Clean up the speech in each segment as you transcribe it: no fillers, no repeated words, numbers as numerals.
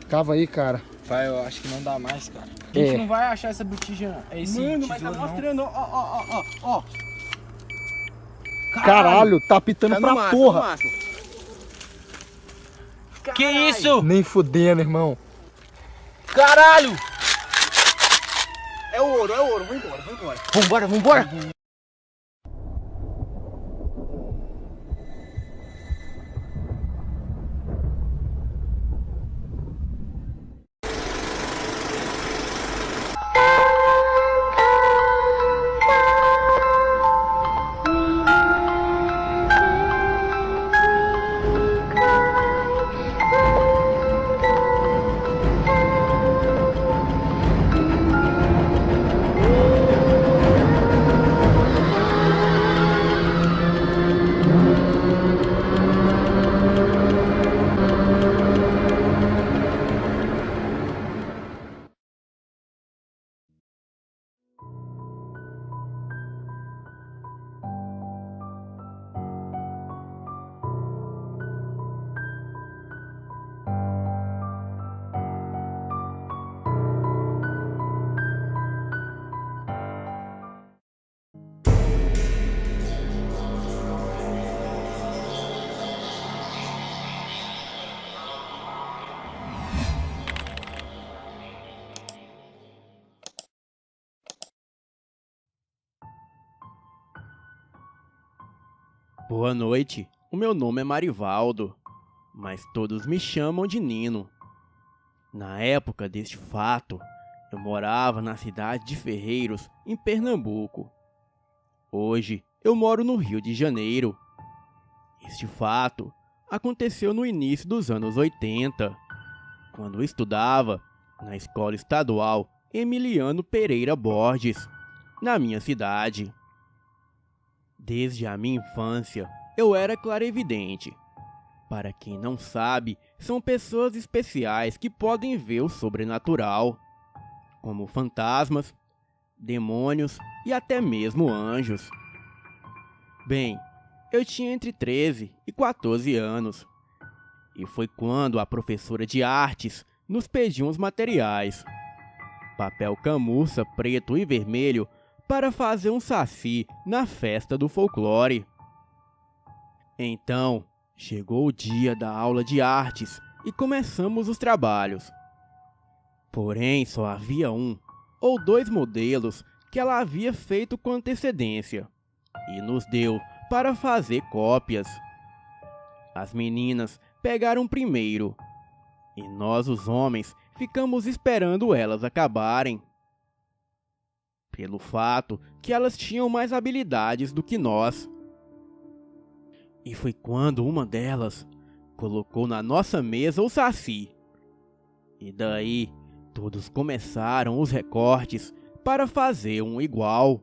Escava aí, cara. Pai, eu acho que não dá mais, cara. A gente não vai achar essa botija, esse Mano, mas tá tesouro, mostrando, ó. Caralho, tá apitando Tá pra no máximo, porra. no máximo. Que isso? Nem fudendo, irmão. Caralho! É ouro, vambora. Vambora. Boa noite, o meu nome é Marivaldo, mas todos me chamam de Nino. Na época deste fato, eu morava na cidade de Ferreiros, em Pernambuco. Hoje, eu moro no Rio de Janeiro. Este fato aconteceu no início dos anos 80, quando eu estudava na Escola Estadual Emiliano Pereira Borges, na minha cidade. Desde a minha infância, eu era clarividente. Para quem não sabe, são pessoas especiais que podem ver o sobrenatural, como fantasmas, demônios e até mesmo anjos. Bem, eu tinha entre 13 e 14 anos, e foi quando a professora de artes nos pediu uns materiais: papel camurça preto e vermelho para fazer um saci na festa do folclore. Então, chegou o dia da aula de artes e começamos os trabalhos. Porém, só havia um ou dois modelos que ela havia feito com antecedência e nos deu para fazer cópias. As meninas pegaram primeiro e nós, os homens, ficamos esperando elas acabarem, pelo fato que elas tinham mais habilidades do que nós. E foi quando uma delas colocou na nossa mesa o saci. E daí, todos começaram os recortes para fazer um igual.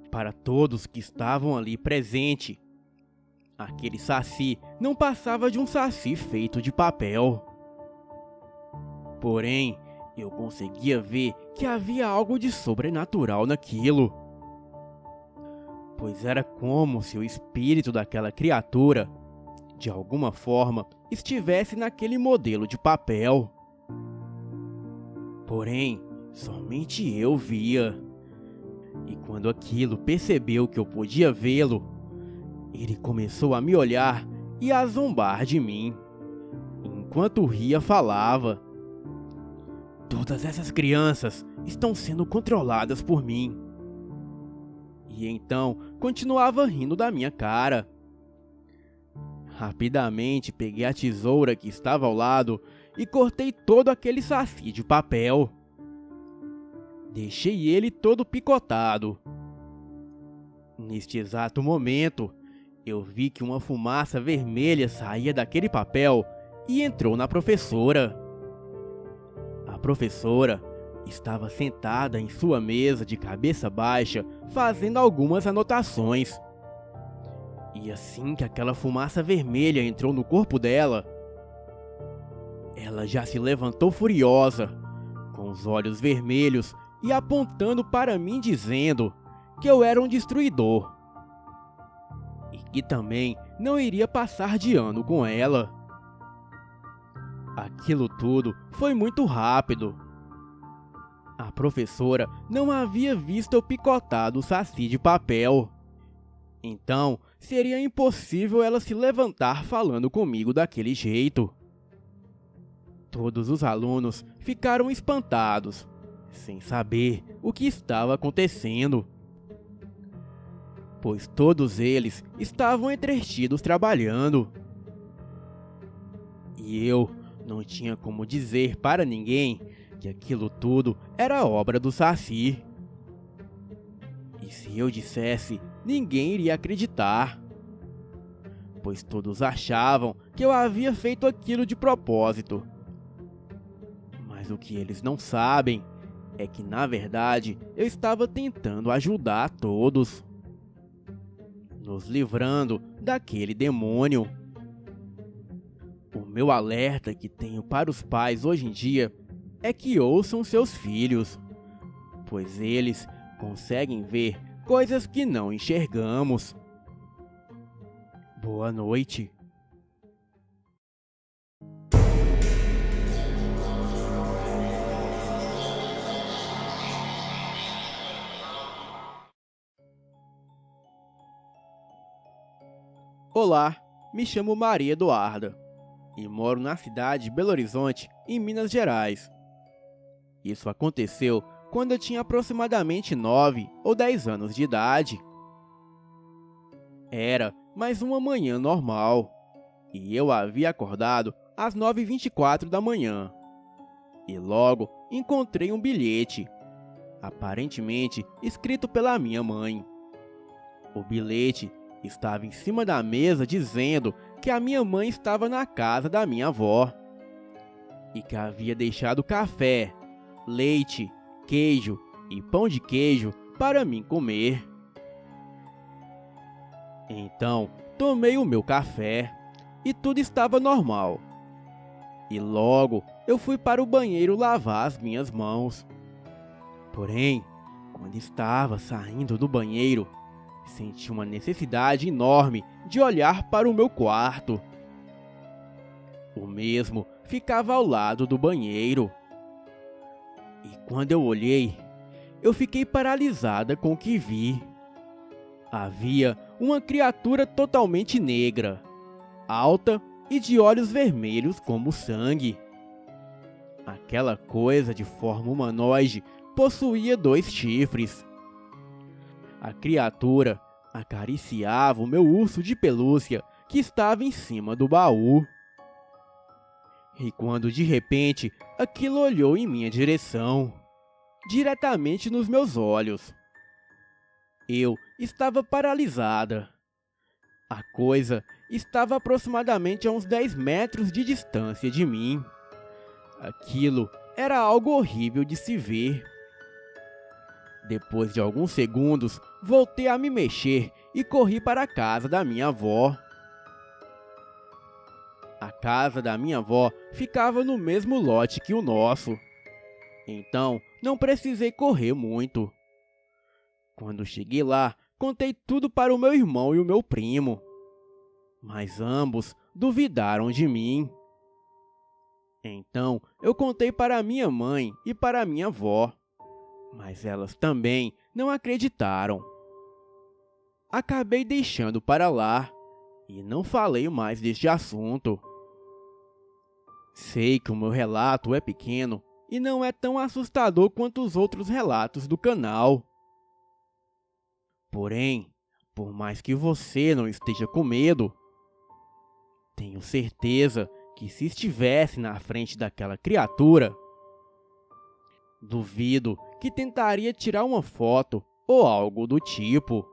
Para todos que estavam ali presentes, aquele saci não passava de um saci feito de papel. Porém, eu conseguia ver que havia algo de sobrenatural naquilo, pois era como se o espírito daquela criatura, de alguma forma, estivesse naquele modelo de papel. Porém, somente eu via. E quando aquilo percebeu que eu podia vê-lo, ele começou a me olhar e a zombar de mim, enquanto ria falava: "Todas essas crianças estão sendo controladas por mim." E então continuava rindo da minha cara. Rapidamente peguei a tesoura que estava ao lado e cortei todo aquele saci de papel. Deixei ele todo picotado. Neste exato momento, eu vi que uma fumaça vermelha saía daquele papel e entrou na professora. A professora estava sentada em sua mesa de cabeça baixa, fazendo algumas anotações. E assim que aquela fumaça vermelha entrou no corpo dela, ela já se levantou furiosa, com os olhos vermelhos e apontando para mim, dizendo que eu era um destruidor e que também não iria passar de ano com ela. Aquilo tudo foi muito rápido. A professora não havia visto eu picotar do saci de papel. Então, seria impossível ela se levantar falando comigo daquele jeito. Todos os alunos ficaram espantados, sem saber o que estava acontecendo, pois todos eles estavam entretidos trabalhando. E eu não tinha como dizer para ninguém que aquilo tudo era obra do Saci. E se eu dissesse, ninguém iria acreditar, pois todos achavam que eu havia feito aquilo de propósito. Mas o que eles não sabem é que, na verdade, eu estava tentando ajudar todos, nos livrando daquele demônio. O meu alerta que tenho para os pais hoje em dia é que ouçam seus filhos, pois eles conseguem ver coisas que não enxergamos. Boa noite. Olá, me chamo Maria Eduarda e moro na cidade de Belo Horizonte, em Minas Gerais. Isso aconteceu quando eu tinha aproximadamente 9 ou 10 anos de idade. Era mais uma manhã normal, e eu havia acordado às 9h24 da manhã. E logo encontrei um bilhete, aparentemente escrito pela minha mãe. O bilhete estava em cima da mesa dizendo que a minha mãe estava na casa da minha avó e que havia deixado café, leite, queijo e pão de queijo para mim comer. Então, tomei o meu café e tudo estava normal. E logo eu fui para o banheiro lavar as minhas mãos. Porém, quando estava saindo do banheiro, senti uma necessidade enorme de olhar para o meu quarto. O mesmo ficava ao lado do banheiro. E quando eu olhei, eu fiquei paralisada com o que vi. Havia uma criatura totalmente negra, alta e de olhos vermelhos como sangue. Aquela coisa de forma humanoide possuía 2 chifres. A criatura acariciava o meu urso de pelúcia que estava em cima do baú. E quando de repente aquilo olhou em minha direção, diretamente nos meus olhos, eu estava paralisada. A coisa estava aproximadamente a uns 10 metros de distância de mim. Aquilo era algo horrível de se ver. Depois de alguns segundos, voltei a me mexer e corri para a casa da minha avó. A casa da minha avó ficava no mesmo lote que o nosso, então não precisei correr muito. Quando cheguei lá, contei tudo para o meu irmão e o meu primo, mas ambos duvidaram de mim. Então eu contei para minha mãe e para minha avó, mas elas também não acreditaram. Acabei deixando para lá e não falei mais deste assunto. Sei que o meu relato é pequeno e não é tão assustador quanto os outros relatos do canal. Porém, por mais que você não esteja com medo, tenho certeza que se estivesse na frente daquela criatura, duvido que tentaria tirar uma foto ou algo do tipo,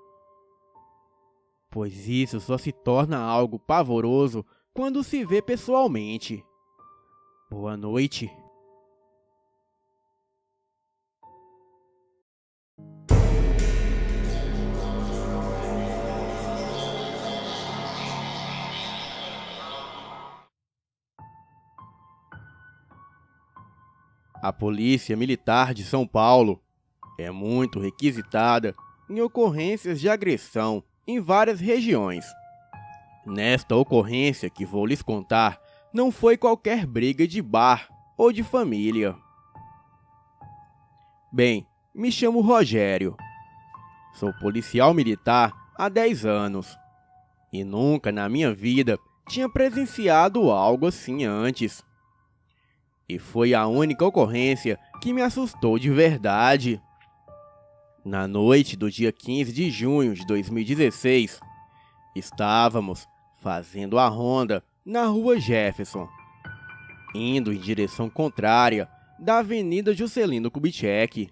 pois isso só se torna algo pavoroso quando se vê pessoalmente. Boa noite. A Polícia Militar de São Paulo é muito requisitada em ocorrências de agressão em várias regiões. Nesta ocorrência que vou lhes contar, não foi qualquer briga de bar ou de família. Bem, me chamo Rogério. Sou policial militar há 10 anos. E nunca na minha vida tinha presenciado algo assim antes. E foi a única ocorrência que me assustou de verdade. Na noite do dia 15 de junho de 2016, estávamos fazendo a ronda na rua Jefferson, indo em direção contrária da Avenida Juscelino Kubitschek.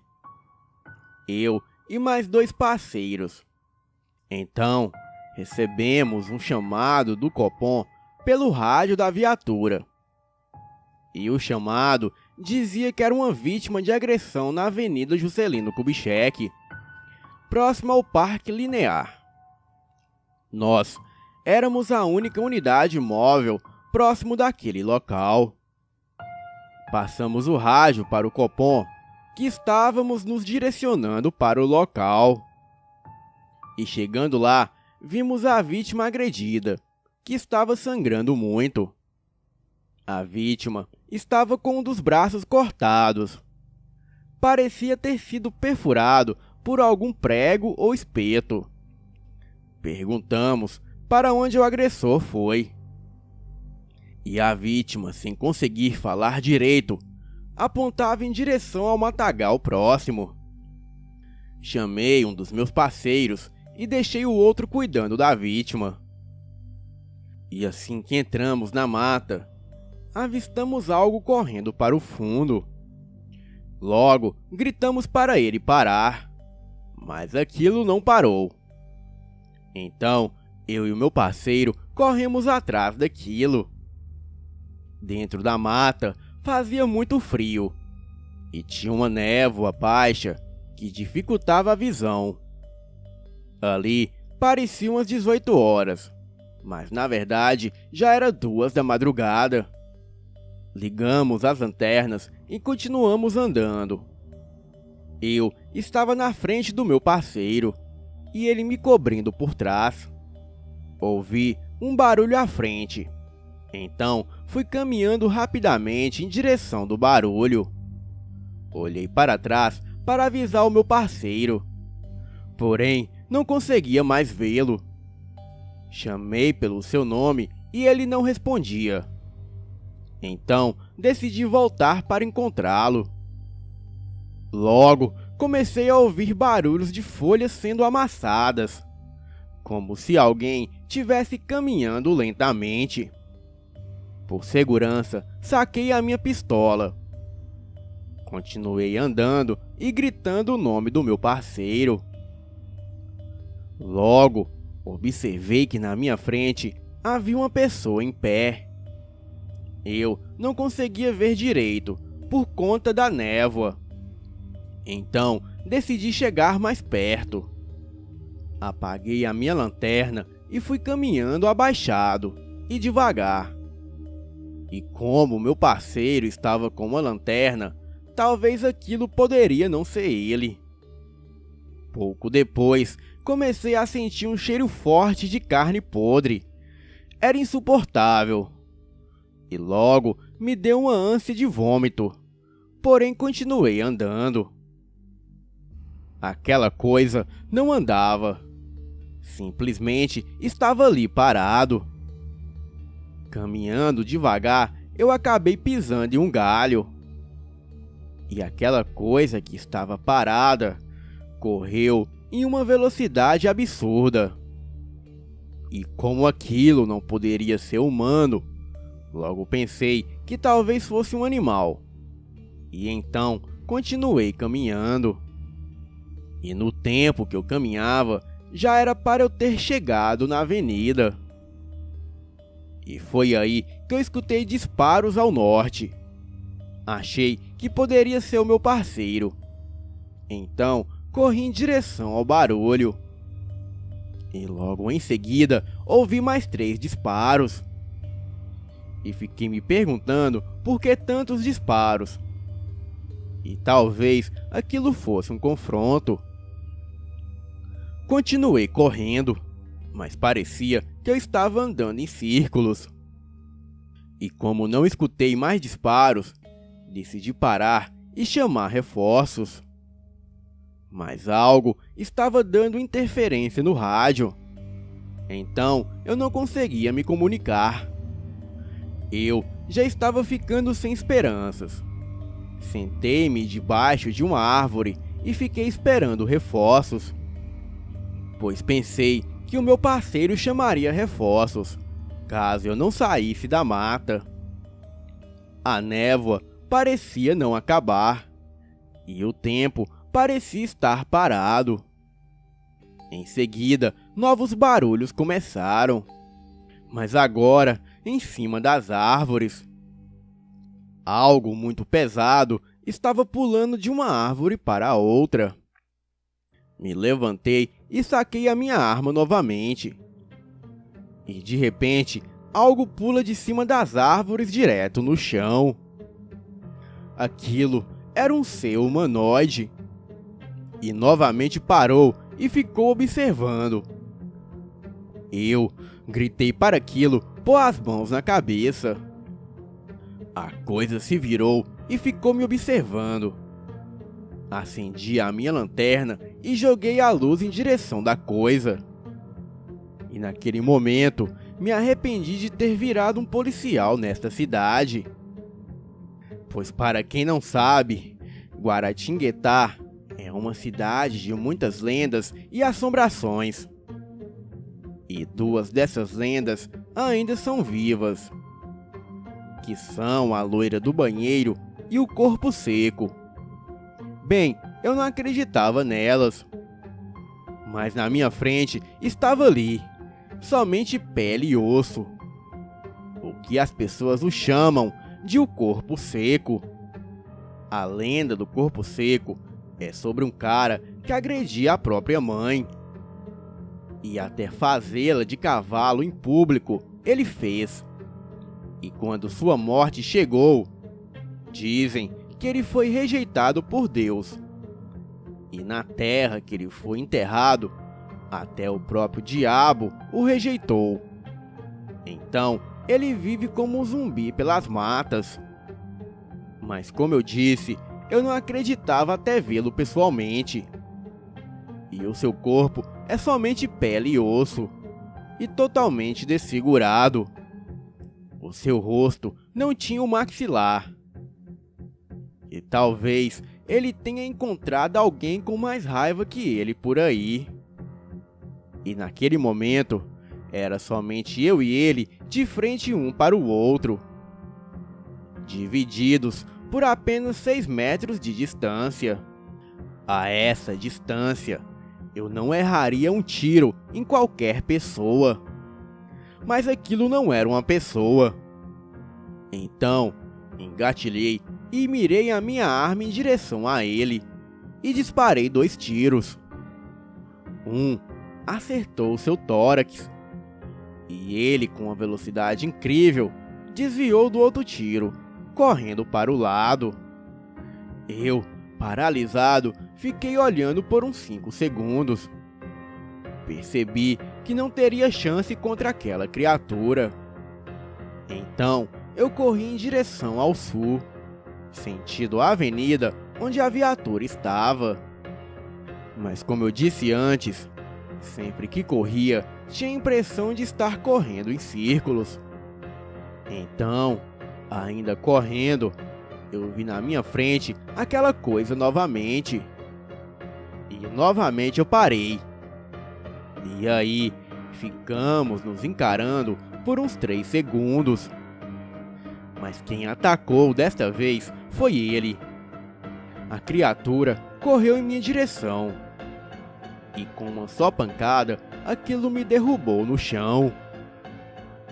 Eu e mais 2 parceiros. Então, recebemos um chamado do Copom pelo rádio da viatura. E o chamado dizia que era uma vítima de agressão na Avenida Juscelino Kubitschek, próximo ao Parque Linear. Nós éramos a única unidade móvel próximo daquele local. Passamos o rádio para o Copom, que estávamos nos direcionando para o local. E chegando lá, vimos a vítima agredida, que estava sangrando muito. A vítima estava com um dos braços cortados. Parecia ter sido perfurado por algum prego ou espeto. Perguntamos para onde o agressor foi. E a vítima, sem conseguir falar direito, apontava em direção ao matagal próximo. Chamei um dos meus parceiros e deixei o outro cuidando da vítima. E assim que entramos na mata, avistamos algo correndo para o fundo. Logo, gritamos para ele parar, mas aquilo não parou. Então, eu e o meu parceiro corremos atrás daquilo. Dentro da mata, fazia muito frio e tinha uma névoa baixa que dificultava a visão. Ali pareciam as 18 horas, mas na verdade já era 2 da madrugada. Ligamos as lanternas e continuamos andando. Eu estava na frente do meu parceiro e ele me cobrindo por trás. Ouvi um barulho à frente. Então fui caminhando rapidamente em direção do barulho. Olhei para trás para avisar o meu parceiro, porém não conseguia mais vê-lo. Chamei pelo seu nome e ele não respondia. Então decidi voltar para encontrá-lo. Logo comecei a ouvir barulhos de folhas sendo amassadas, como se alguém tivesse caminhando lentamente. Por segurança, saquei a minha pistola. Continuei andando e gritando o nome do meu parceiro. Logo, observei que na minha frente havia uma pessoa em pé. Eu não conseguia ver direito por conta da névoa. Então, decidi chegar mais perto. Apaguei a minha lanterna e fui caminhando abaixado e devagar. E como meu parceiro estava com uma lanterna, talvez aquilo poderia não ser ele. Pouco depois, comecei a sentir um cheiro forte de carne podre. Era insuportável. E logo me deu uma ânsia de vômito. Porém, continuei andando. Aquela coisa não andava. Simplesmente estava ali parado. Caminhando devagar, eu acabei pisando em um galho. E aquela coisa que estava parada correu em uma velocidade absurda. E como aquilo não poderia ser humano, logo pensei que talvez fosse um animal. E então continuei caminhando. E no tempo que eu caminhava, já era para eu ter chegado na avenida. E foi aí que eu escutei disparos ao norte. Achei que poderia ser o meu parceiro. Então, corri em direção ao barulho. E logo em seguida, ouvi mais 3 disparos. E fiquei me perguntando por que tantos disparos. E talvez aquilo fosse um confronto. Continuei correndo, mas parecia que eu estava andando em círculos. E como não escutei mais disparos, decidi parar e chamar reforços. Mas algo estava dando interferência no rádio. Então eu não conseguia me comunicar. Eu já estava ficando sem esperanças. Sentei-me debaixo de uma árvore e fiquei esperando reforços, pois pensei que o meu parceiro chamaria reforços, caso eu não saísse da mata. A névoa parecia não acabar, e o tempo parecia estar parado. Em seguida, novos barulhos começaram, mas agora em cima das árvores. Algo muito pesado estava pulando de uma árvore para a outra. Me levantei e saquei a minha arma novamente. E de repente, algo pula de cima das árvores direto no chão. Aquilo era um ser humanoide. E novamente parou e ficou observando. Eu gritei para aquilo pôr as mãos na cabeça. A coisa se virou e ficou me observando. Acendi a minha lanterna e joguei a luz em direção da coisa. E naquele momento, me arrependi de ter virado um policial nesta cidade. Pois para quem não sabe, Guaratinguetá é uma cidade de muitas lendas e assombrações. E duas dessas lendas ainda são vivas, que são a loira do banheiro e o corpo seco. Bem, eu não acreditava nelas, mas na minha frente estava ali, somente pele e osso, o que as pessoas o chamam de o corpo seco. A lenda do corpo seco é sobre um cara que agredia a própria mãe, e até fazê-la de cavalo em público ele fez. E quando sua morte chegou, dizem que ele foi rejeitado por Deus. E na terra que ele foi enterrado, até o próprio diabo o rejeitou. Então, ele vive como um zumbi pelas matas. Mas como eu disse, eu não acreditava até vê-lo pessoalmente. E o seu corpo é somente pele e osso, e totalmente desfigurado. O seu rosto não tinha o maxilar. E talvez ele tenha encontrado alguém com mais raiva que ele por aí. E naquele momento, era somente eu e ele de frente um para o outro, divididos por apenas 6 metros de distância. A essa distância, eu não erraria um tiro em qualquer pessoa. Mas aquilo não era uma pessoa. Então, engatilhei e mirei a minha arma em direção a ele e disparei 2 tiros. Um acertou seu tórax e ele, com uma velocidade incrível, desviou do outro tiro, correndo para o lado. Eu, paralisado, fiquei olhando por uns 5 segundos. Percebi que não teria chance contra aquela criatura. Então, eu corri em direção ao sul, sentido a avenida onde a viatura estava. Mas como eu disse antes, sempre que corria, tinha a impressão de estar correndo em círculos. Então, ainda correndo, eu vi na minha frente aquela coisa novamente. E novamente eu parei. E aí, ficamos nos encarando por uns 3 segundos. Mas quem atacou desta vez foi ele. A criatura correu em minha direção. E com uma só pancada, aquilo me derrubou no chão.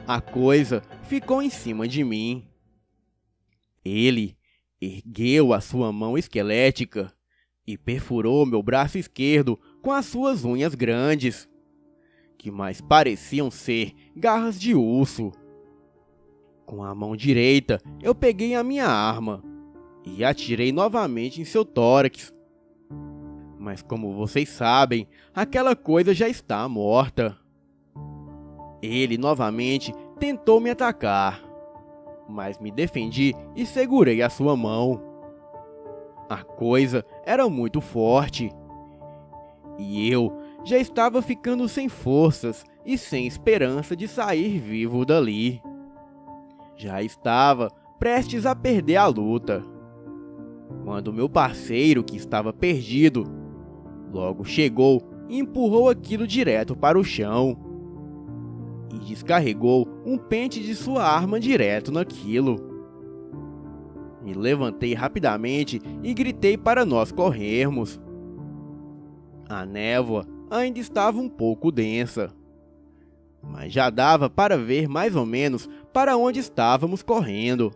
A coisa ficou em cima de mim. Ele ergueu a sua mão esquelética e perfurou meu braço esquerdo com as suas unhas grandes, que mais pareciam ser garras de urso. Com a mão direita, eu peguei a minha arma e atirei novamente em seu tórax. Mas como vocês sabem, aquela coisa já está morta. Ele novamente tentou me atacar, mas me defendi e segurei a sua mão. A coisa era muito forte e eu já estava ficando sem forças e sem esperança de sair vivo dali. Já estava prestes a perder a luta, quando meu parceiro, que estava perdido, logo chegou e empurrou aquilo direto para o chão e descarregou um pente de sua arma direto naquilo. Me levantei rapidamente e gritei para nós corrermos. A névoa ainda estava um pouco densa, mas já dava para ver mais ou menos para onde estávamos correndo.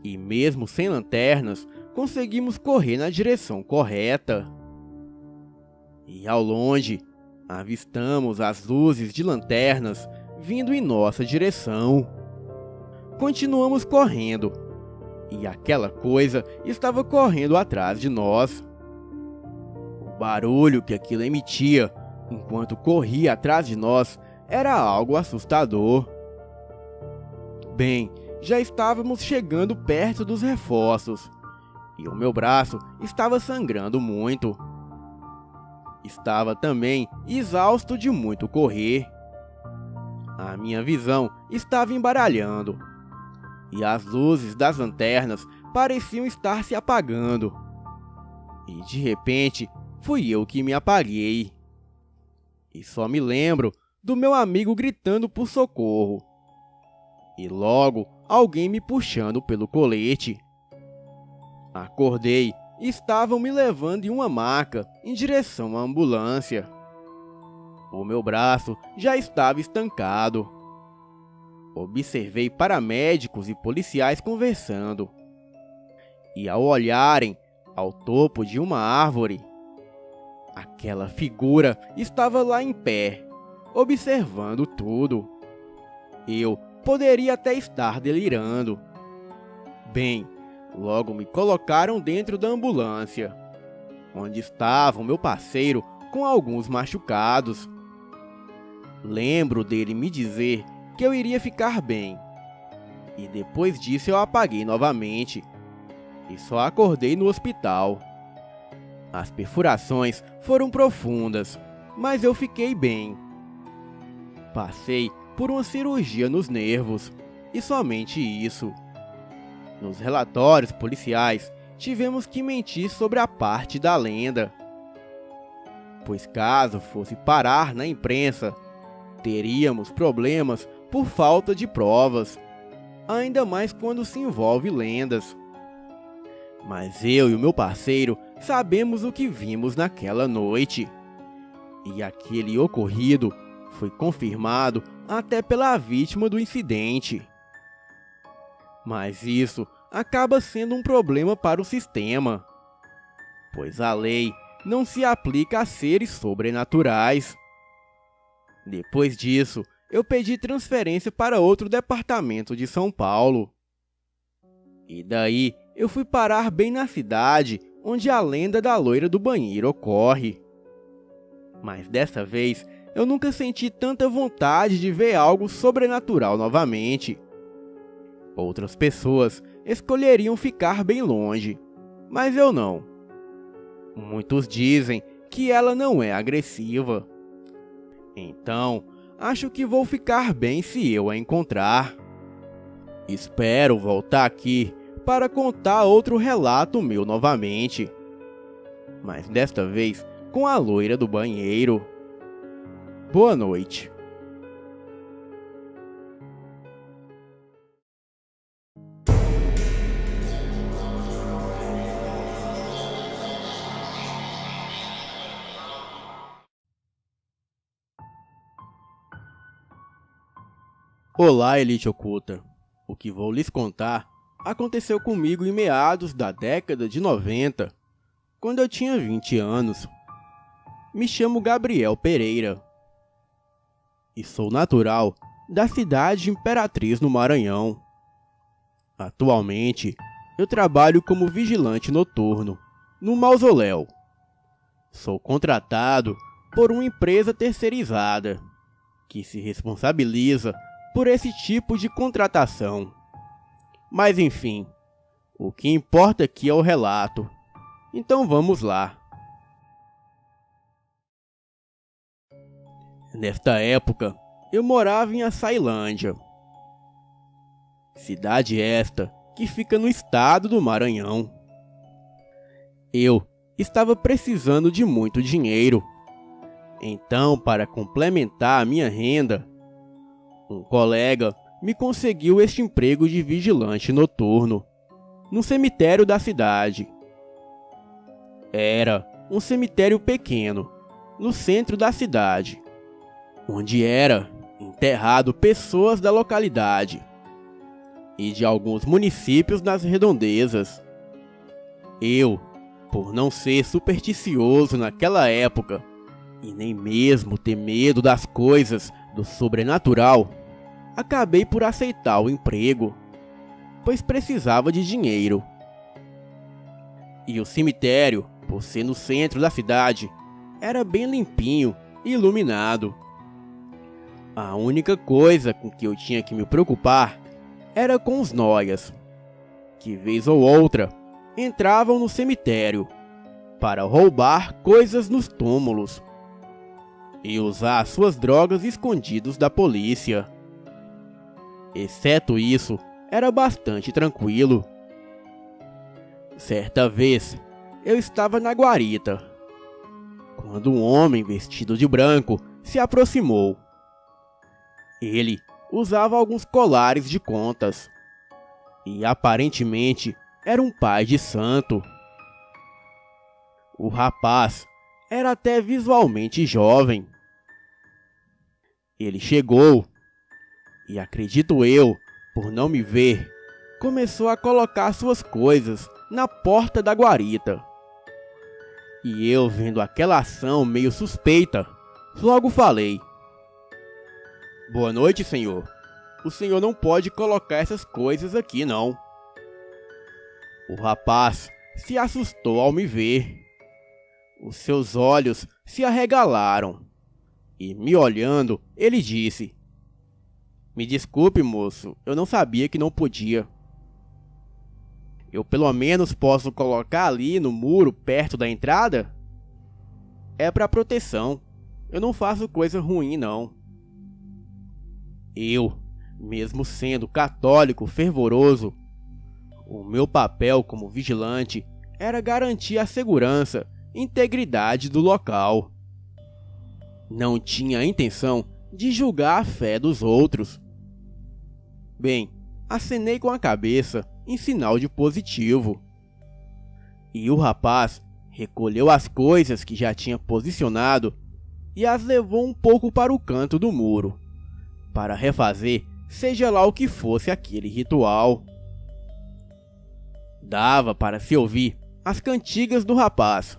E mesmo sem lanternas, conseguimos correr na direção correta. E ao longe, avistamos as luzes de lanternas vindo em nossa direção. Continuamos correndo, e aquela coisa estava correndo atrás de nós. O barulho que aquilo emitia enquanto corria atrás de nós era algo assustador. Bem, já estávamos chegando perto dos reforços, e o meu braço estava sangrando muito. Estava também exausto de muito correr. A minha visão estava embaralhando, e as luzes das lanternas pareciam estar se apagando. E de repente, fui eu que me apaguei. E só me lembro do meu amigo gritando por socorro. E logo, alguém me puxando pelo colete. Acordei e estavam me levando em uma maca em direção à ambulância. O meu braço já estava estancado. Observei paramédicos e policiais conversando. E ao olharem ao topo de uma árvore, aquela figura estava lá em pé, observando tudo. Eu poderia até estar delirando. Bem, logo me colocaram dentro da ambulância, onde estava o meu parceiro com alguns machucados. Lembro dele me dizer que eu iria ficar bem, e depois disso eu apaguei novamente, e só acordei no hospital. As perfurações foram profundas, mas eu fiquei bem. Passei por uma cirurgia nos nervos, e somente isso. Nos relatórios policiais, tivemos que mentir sobre a parte da lenda, pois caso fosse parar na imprensa, teríamos problemas por falta de provas, ainda mais quando se envolve lendas. Mas eu e o meu parceiro sabemos o que vimos naquela noite, e aquele ocorrido foi confirmado até pela vítima do incidente. Mas isso acaba sendo um problema para o sistema, pois a lei não se aplica a seres sobrenaturais. Depois disso, eu pedi transferência para outro departamento de São Paulo. E daí eu fui parar bem na cidade onde a lenda da loira do banheiro ocorre. Mas dessa vez eu nunca senti tanta vontade de ver algo sobrenatural novamente. Outras pessoas escolheriam ficar bem longe, mas eu não. Muitos dizem que ela não é agressiva. Então, acho que vou ficar bem se eu a encontrar. Espero voltar aqui para contar outro relato meu novamente, mas desta vez com a loira do banheiro. Boa noite. Olá, Elite Oculta. O que vou lhes contar aconteceu comigo em meados da década de 90, quando eu tinha 20 anos. Me chamo Gabriel Pereira e sou natural da cidade de Imperatriz, no Maranhão. Atualmente, eu trabalho como vigilante noturno no mausoléu. Sou contratado por uma empresa terceirizada que se responsabiliza por esse tipo de contratação. Mas enfim, o que importa aqui é o relato. Então vamos lá. Nesta época, eu morava em Açailândia. Cidade esta que fica no estado do Maranhão. Eu estava precisando de muito dinheiro. Então, para complementar a minha renda, um colega me conseguiu este emprego de vigilante noturno no cemitério da cidade. Era um cemitério pequeno, no centro da cidade, onde era enterrado pessoas da localidade e de alguns municípios nas redondezas. Eu, por não ser supersticioso naquela época e nem mesmo ter medo das coisas do sobrenatural, acabei por aceitar o emprego, pois precisava de dinheiro. E o cemitério, por ser no centro da cidade, era bem limpinho e iluminado. A única coisa com que eu tinha que me preocupar era com os nóias, que vez ou outra entravam no cemitério para roubar coisas nos túmulos e usar suas drogas escondidos da polícia. Exceto isso, era bastante tranquilo. Certa vez, eu estava na guarita, quando um homem vestido de branco se aproximou. Ele usava alguns colares de contas e aparentemente era um pai de santo. O rapaz era até visualmente jovem. Ele chegou e, acredito eu, por não me ver, começou a colocar suas coisas na porta da guarita. E eu, vendo aquela ação meio suspeita, logo falei: "Boa noite, senhor. O senhor não pode colocar essas coisas aqui, não." O rapaz se assustou ao me ver. Os seus olhos se arregalaram e, me olhando, ele disse: "Me desculpe, moço, eu não sabia que não podia. Eu pelo menos posso colocar ali no muro perto da entrada? É para proteção. Eu não faço coisa ruim, não." Eu, mesmo sendo católico fervoroso, o meu papel como vigilante era garantir a segurança e integridade do local. Não tinha a intenção de julgar a fé dos outros. Bem, acenei com a cabeça em sinal de positivo. E o rapaz recolheu as coisas que já tinha posicionado e as levou um pouco para o canto do muro, para refazer seja lá o que fosse aquele ritual. Dava para se ouvir as cantigas do rapaz,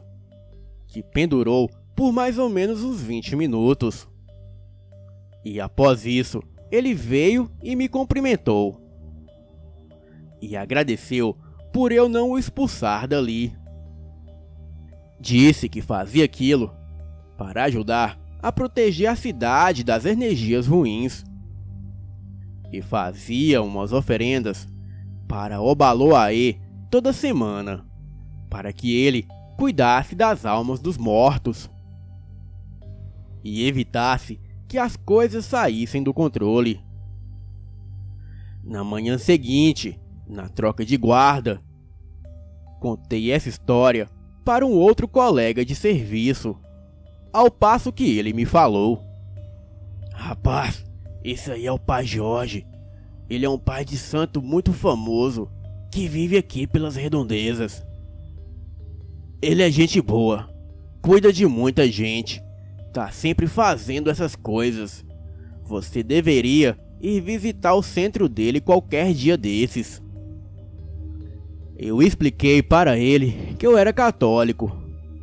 que pendurou por mais ou menos uns 20 minutos. E após isso, ele veio e me cumprimentou. E agradeceu por eu não o expulsar dali. Disse que fazia aquilo para ajudar a proteger a cidade das energias ruins. E fazia umas oferendas para Obaloaê toda semana, para que ele cuidasse das almas dos mortos e evitasse que as coisas saíssem do controle. Na manhã seguinte, na troca de guarda, contei essa história para um outro colega de serviço, ao passo que ele me falou: "Rapaz, esse aí é o pai Jorge. Ele é um pai de santo muito famoso, que vive aqui pelas redondezas. Ele é gente boa, cuida de muita gente, tá sempre fazendo essas coisas. Você deveria ir visitar o centro dele qualquer dia desses." Eu expliquei para ele que eu era católico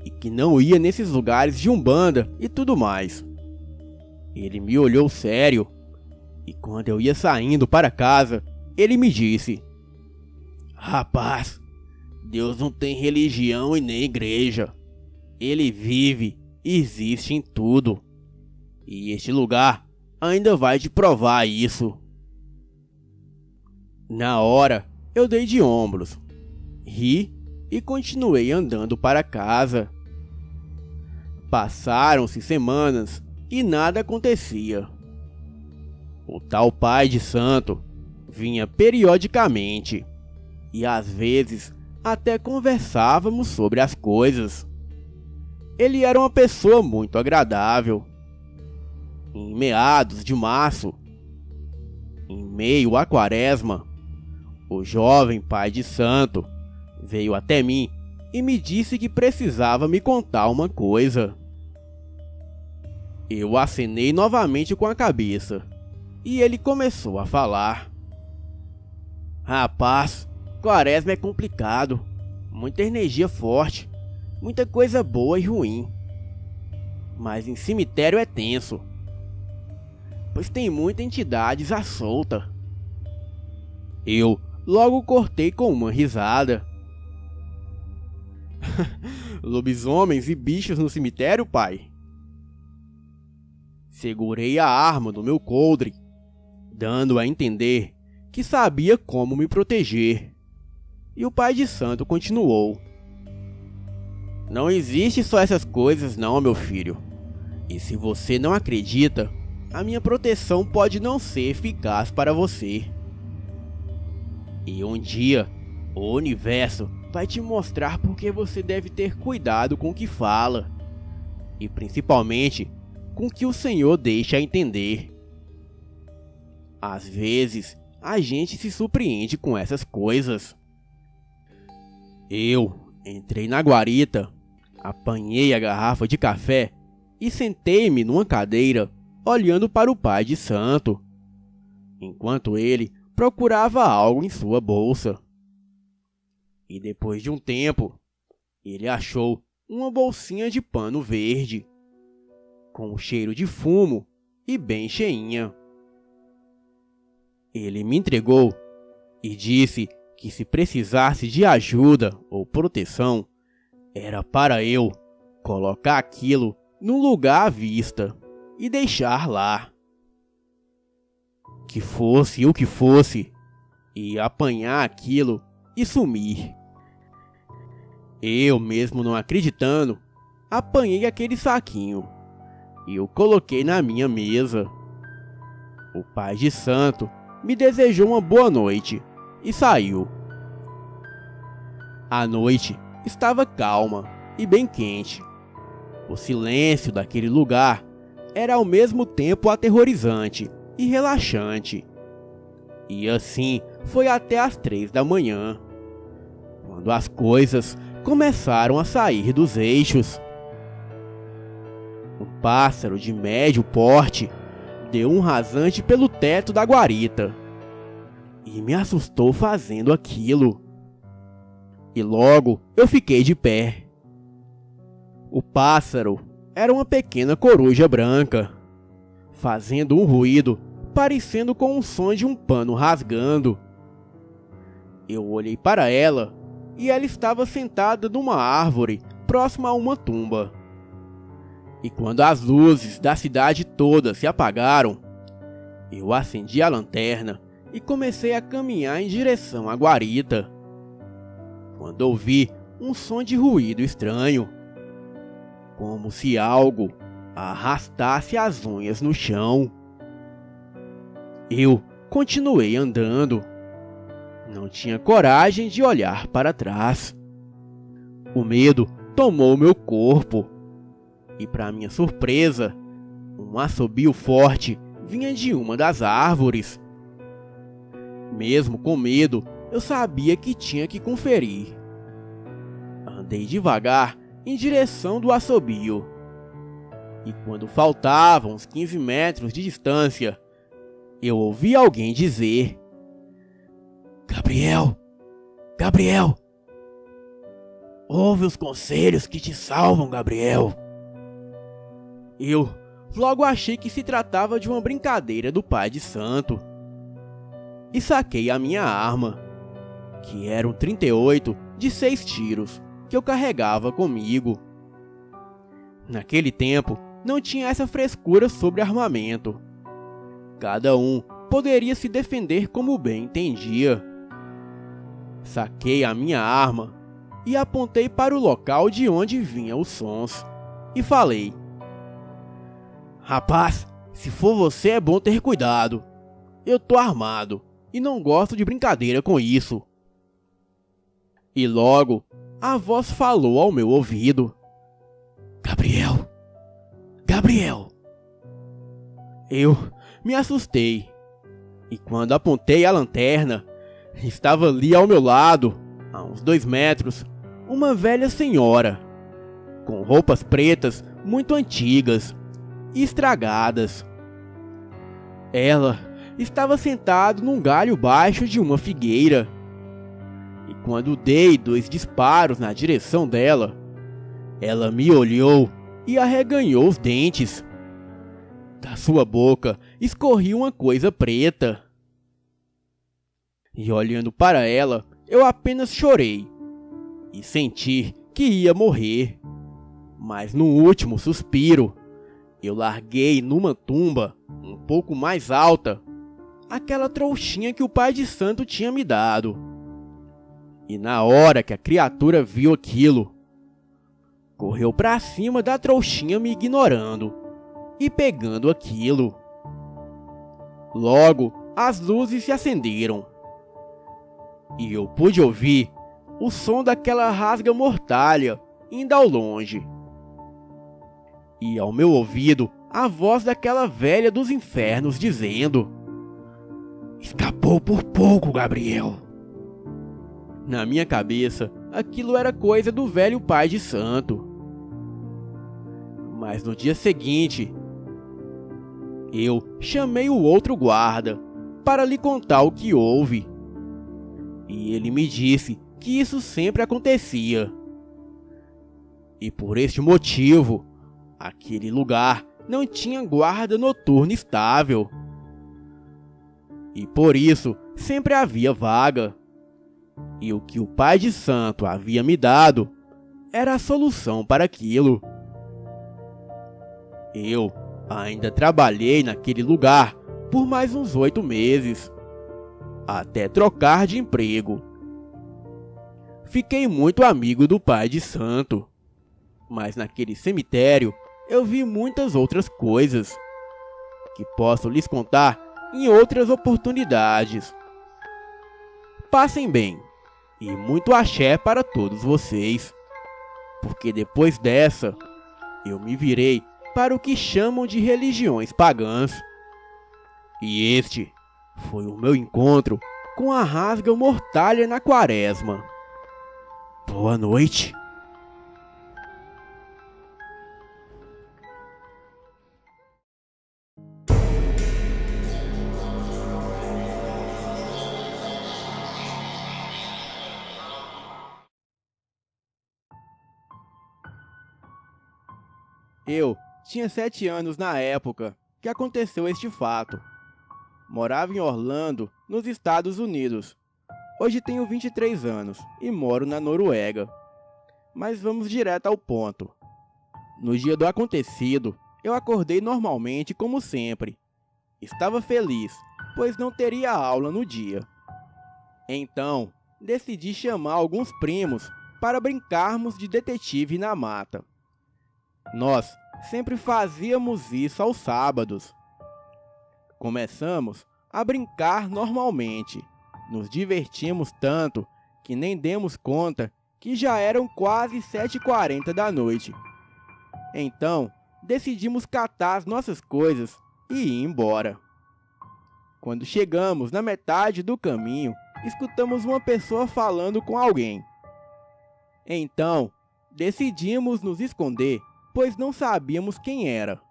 e que não ia nesses lugares de umbanda e tudo mais. Ele me olhou sério e, quando eu ia saindo para casa, ele me disse: "Rapaz, Deus não tem religião e nem igreja. Ele vive e existe em tudo. E este lugar ainda vai te provar isso." Na hora, eu dei de ombros, ri e continuei andando para casa. Passaram-se semanas e nada acontecia. O tal pai de santo vinha periodicamente e às vezes até conversávamos sobre as coisas. Ele era uma pessoa muito agradável. Em meados de março, em meio à quaresma, o jovem pai de santo veio até mim e me disse que precisava me contar uma coisa. Eu acenei novamente com a cabeça e ele começou a falar. Rapaz, quaresma é complicado, muita energia forte, muita coisa boa e ruim. Mas em cemitério é tenso, pois tem muita entidades à solta. Eu logo cortei com uma risada. Lobisomens e bichos no cemitério, pai? Segurei a arma no meu coldre, dando a entender que sabia como me proteger. E o pai de santo continuou. Não existe só essas coisas não, meu filho. E se você não acredita, a minha proteção pode não ser eficaz para você. E um dia, o universo vai te mostrar por que você deve ter cuidado com o que fala. E principalmente, com o que o Senhor deixa entender. Às vezes, a gente se surpreende com essas coisas. Eu entrei na guarita, apanhei a garrafa de café e sentei-me numa cadeira, olhando para o pai de santo, enquanto ele procurava algo em sua bolsa. E depois de um tempo, ele achou uma bolsinha de pano verde, com um cheiro de fumo e bem cheinha. Ele me entregou e disse que se precisasse de ajuda ou proteção, era para eu colocar aquilo num lugar à vista e deixar lá. Que fosse o que fosse, e apanhar aquilo e sumir. Eu mesmo não acreditando, apanhei aquele saquinho e o coloquei na minha mesa. O pai de santo me desejou uma boa noite e saiu. A noite estava calma e bem quente. O silêncio daquele lugar era ao mesmo tempo aterrorizante e relaxante. E assim foi até as 3 da manhã, quando as coisas começaram a sair dos eixos. Um pássaro de médio porte deu um rasante pelo teto da guarita e me assustou fazendo aquilo. E logo eu fiquei de pé. O pássaro era uma pequena coruja branca, fazendo um ruído parecendo com o som de um pano rasgando. Eu olhei para ela e ela estava sentada numa árvore próxima a uma tumba. E quando as luzes da cidade toda se apagaram, eu acendi a lanterna e comecei a caminhar em direção à guarita, quando ouvi um som de ruído estranho, como se algo arrastasse as unhas no chão. Eu continuei andando. Não tinha coragem de olhar para trás. O medo tomou meu corpo. E para minha surpresa, um assobio forte vinha de uma das árvores. Mesmo com medo, eu sabia que tinha que conferir. Andei devagar em direção do assobio. E quando faltavam uns 15 metros de distância, eu ouvi alguém dizer: Gabriel, Gabriel, ouve os conselhos que te salvam, Gabriel. Eu logo achei que se tratava de uma brincadeira do pai de santo e saquei a minha arma, que era um 38 de 6 tiros que eu carregava comigo. Naquele tempo não tinha essa frescura sobre armamento. Cada um poderia se defender como bem entendia. Saquei a minha arma e apontei para o local de onde vinham os sons e falei: "Rapaz, se for você é bom ter cuidado. Eu tô armado e não gosto de brincadeira com isso." E logo a voz falou ao meu ouvido: "Gabriel, Gabriel." Eu me assustei e quando apontei a lanterna, estava ali ao meu lado, a uns 2 metros, uma velha senhora, com roupas pretas muito antigas e estragadas. Ela estava sentada num galho baixo de uma figueira, e quando dei 2 disparos na direção dela, ela me olhou e arreganhou os dentes. Da sua boca escorria uma coisa preta. E olhando para ela, eu apenas chorei e senti que ia morrer. Mas no último suspiro, eu larguei numa tumba um pouco mais alta aquela trouxinha que o pai de santo tinha me dado. E na hora que a criatura viu aquilo, correu para cima da trouxinha me ignorando e pegando aquilo. Logo, as luzes se acenderam e eu pude ouvir o som daquela rasga-mortalha indo ao longe. E ao meu ouvido, a voz daquela velha dos infernos dizendo: "Escapou por pouco, Gabriel." Na minha cabeça, aquilo era coisa do velho pai de santo. Mas no dia seguinte, eu chamei o outro guarda para lhe contar o que houve. E ele me disse que isso sempre acontecia. E por este motivo, aquele lugar não tinha guarda noturno estável. E por isso, sempre havia vaga. E o que o pai de santo havia me dado era a solução para aquilo. Eu ainda trabalhei naquele lugar por mais uns 8 meses, até trocar de emprego. Fiquei muito amigo do pai de santo, mas naquele cemitério eu vi muitas outras coisas que posso lhes contar em outras oportunidades. Passem bem e muito axé para todos vocês, porque depois dessa eu me virei para o que chamam de religiões pagãs. E este foi o meu encontro com a rasga-mortalha na quaresma. Boa noite. Eu tinha 7 anos na época que aconteceu este fato. Morava em Orlando, nos Estados Unidos. Hoje tenho 23 anos e moro na Noruega. Mas vamos direto ao ponto. No dia do acontecido, eu acordei normalmente como sempre. Estava feliz, pois não teria aula no dia. Então, decidi chamar alguns primos para brincarmos de detetive na mata. Nós sempre fazíamos isso aos sábados. Começamos a brincar normalmente. Nos divertimos tanto que nem demos conta que já eram quase 7h40 da noite. Então, decidimos catar as nossas coisas e ir embora. Quando chegamos na metade do caminho, escutamos uma pessoa falando com alguém. Então, decidimos nos esconder, pois não sabíamos quem era.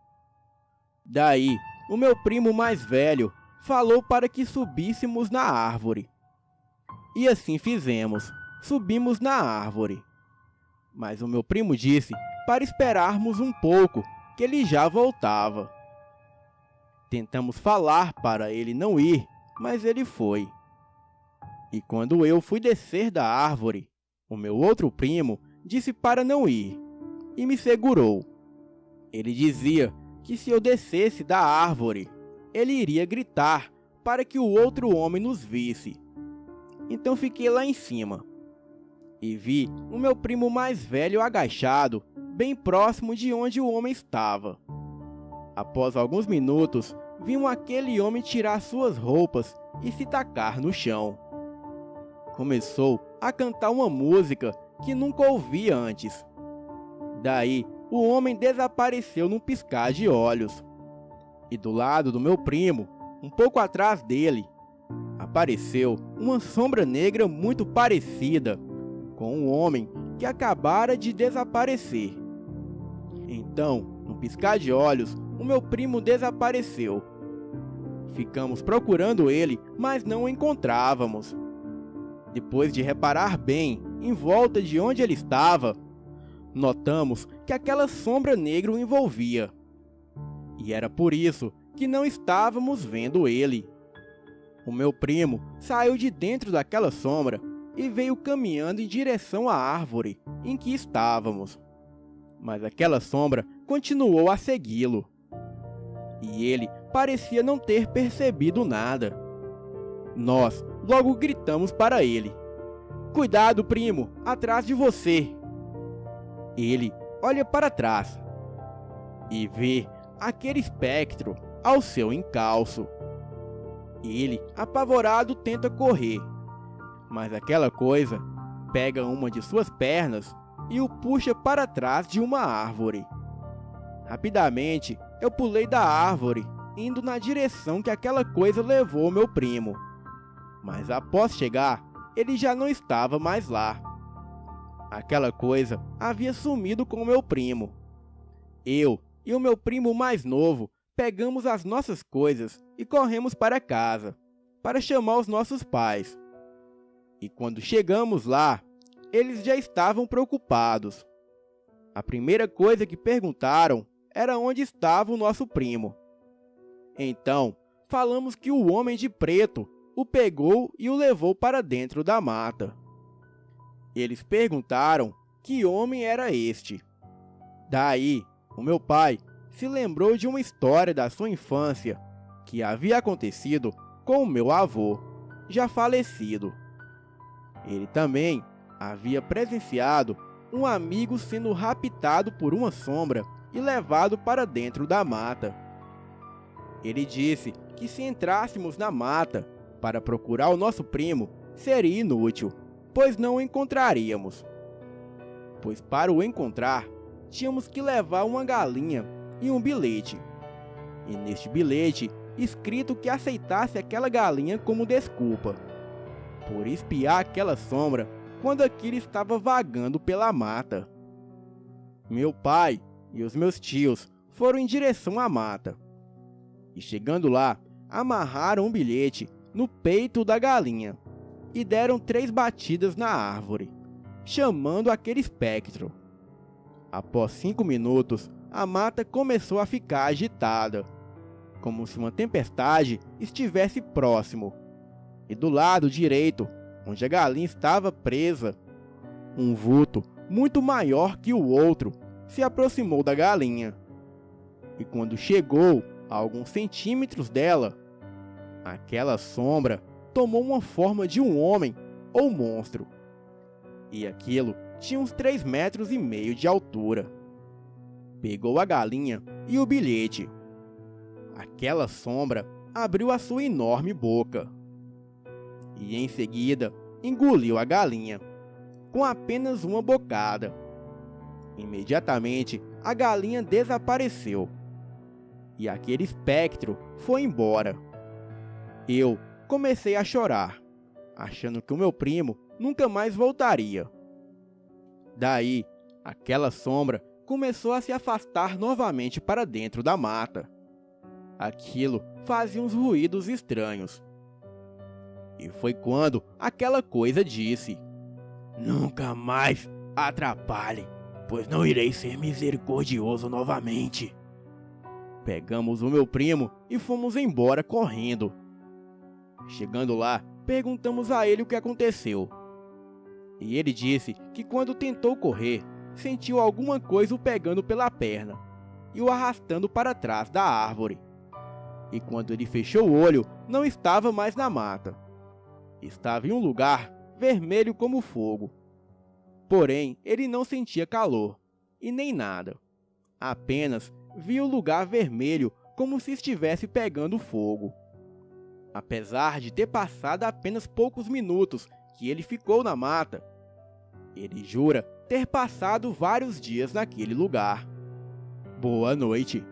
Daí, o meu primo mais velho falou para que subíssemos na árvore. E assim fizemos, subimos na árvore. Mas o meu primo disse para esperarmos um pouco, que ele já voltava. Tentamos falar para ele não ir, mas ele foi. E quando eu fui descer da árvore, o meu outro primo disse para não ir e me segurou. Ele dizia que se eu descesse da árvore, ele iria gritar para que o outro homem nos visse. Então fiquei lá em cima e vi o meu primo mais velho agachado, bem próximo de onde o homem estava. Após alguns minutos, vimos aquele homem tirar suas roupas e se tacar no chão. Começou a cantar uma música que nunca ouvi antes. Daí, o homem desapareceu num piscar de olhos. E do lado do meu primo, um pouco atrás dele, apareceu uma sombra negra muito parecida com um homem que acabara de desaparecer. Então, num piscar de olhos, o meu primo desapareceu. Ficamos procurando ele, mas não o encontrávamos. Depois de reparar bem em volta de onde ele estava, notamos que aquela sombra negra o envolvia. E era por isso que não estávamos vendo ele. O meu primo saiu de dentro daquela sombra e veio caminhando em direção à árvore em que estávamos. Mas aquela sombra continuou a segui-lo. E ele parecia não ter percebido nada. Nós logo gritamos para ele: "Cuidado, primo, atrás de você!" Ele olha para trás e vê aquele espectro ao seu encalço. Ele, apavorado, tenta correr, mas aquela coisa pega uma de suas pernas e o puxa para trás de uma árvore. Rapidamente, eu pulei da árvore, indo na direção que aquela coisa levou meu primo. Mas após chegar, ele já não estava mais lá. Aquela coisa havia sumido com meu primo. Eu e o meu primo mais novo pegamos as nossas coisas e corremos para casa, para chamar os nossos pais. E quando chegamos lá, eles já estavam preocupados. A primeira coisa que perguntaram era onde estava o nosso primo. Então, falamos que o homem de preto o pegou e o levou para dentro da mata. Eles perguntaram que homem era este. Daí, o meu pai se lembrou de uma história da sua infância que havia acontecido com o meu avô, já falecido. Ele também havia presenciado um amigo sendo raptado por uma sombra e levado para dentro da mata. Ele disse que se entrássemos na mata para procurar o nosso primo, seria inútil, pois não o encontraríamos. Pois para o encontrar, tínhamos que levar uma galinha e um bilhete. E neste bilhete, escrito que aceitasse aquela galinha como desculpa por espiar aquela sombra quando aquilo estava vagando pela mata. Meu pai e os meus tios foram em direção à mata. E chegando lá, amarraram um bilhete no peito da galinha e deram 3 batidas na árvore, chamando aquele espectro. Após 5 minutos, a mata começou a ficar agitada, como se uma tempestade estivesse próximo. E do lado direito, onde a galinha estava presa, um vulto muito maior que o outro se aproximou da galinha. E quando chegou a alguns centímetros dela, aquela sombra tomou uma forma de um homem ou monstro. E aquilo tinha uns 3,5 metros de altura. Pegou a galinha e o bilhete. Aquela sombra abriu a sua enorme boca e em seguida engoliu a galinha, com apenas uma bocada. Imediatamente a galinha desapareceu e aquele espectro foi embora. Eu comecei a chorar, achando que o meu primo nunca mais voltaria. Daí, aquela sombra começou a se afastar novamente para dentro da mata. Aquilo fazia uns ruídos estranhos. E foi quando aquela coisa disse: "Nunca mais atrapalhe, pois não irei ser misericordioso novamente." Pegamos o meu primo e fomos embora correndo. Chegando lá, perguntamos a ele o que aconteceu. E ele disse que quando tentou correr, sentiu alguma coisa o pegando pela perna e o arrastando para trás da árvore. E quando ele fechou o olho, não estava mais na mata. Estava em um lugar vermelho como fogo. Porém, ele não sentia calor, e nem nada. Apenas via o lugar vermelho como se estivesse pegando fogo. Apesar de ter passado apenas poucos minutos que ele ficou na mata, ele jura ter passado vários dias naquele lugar. Boa noite.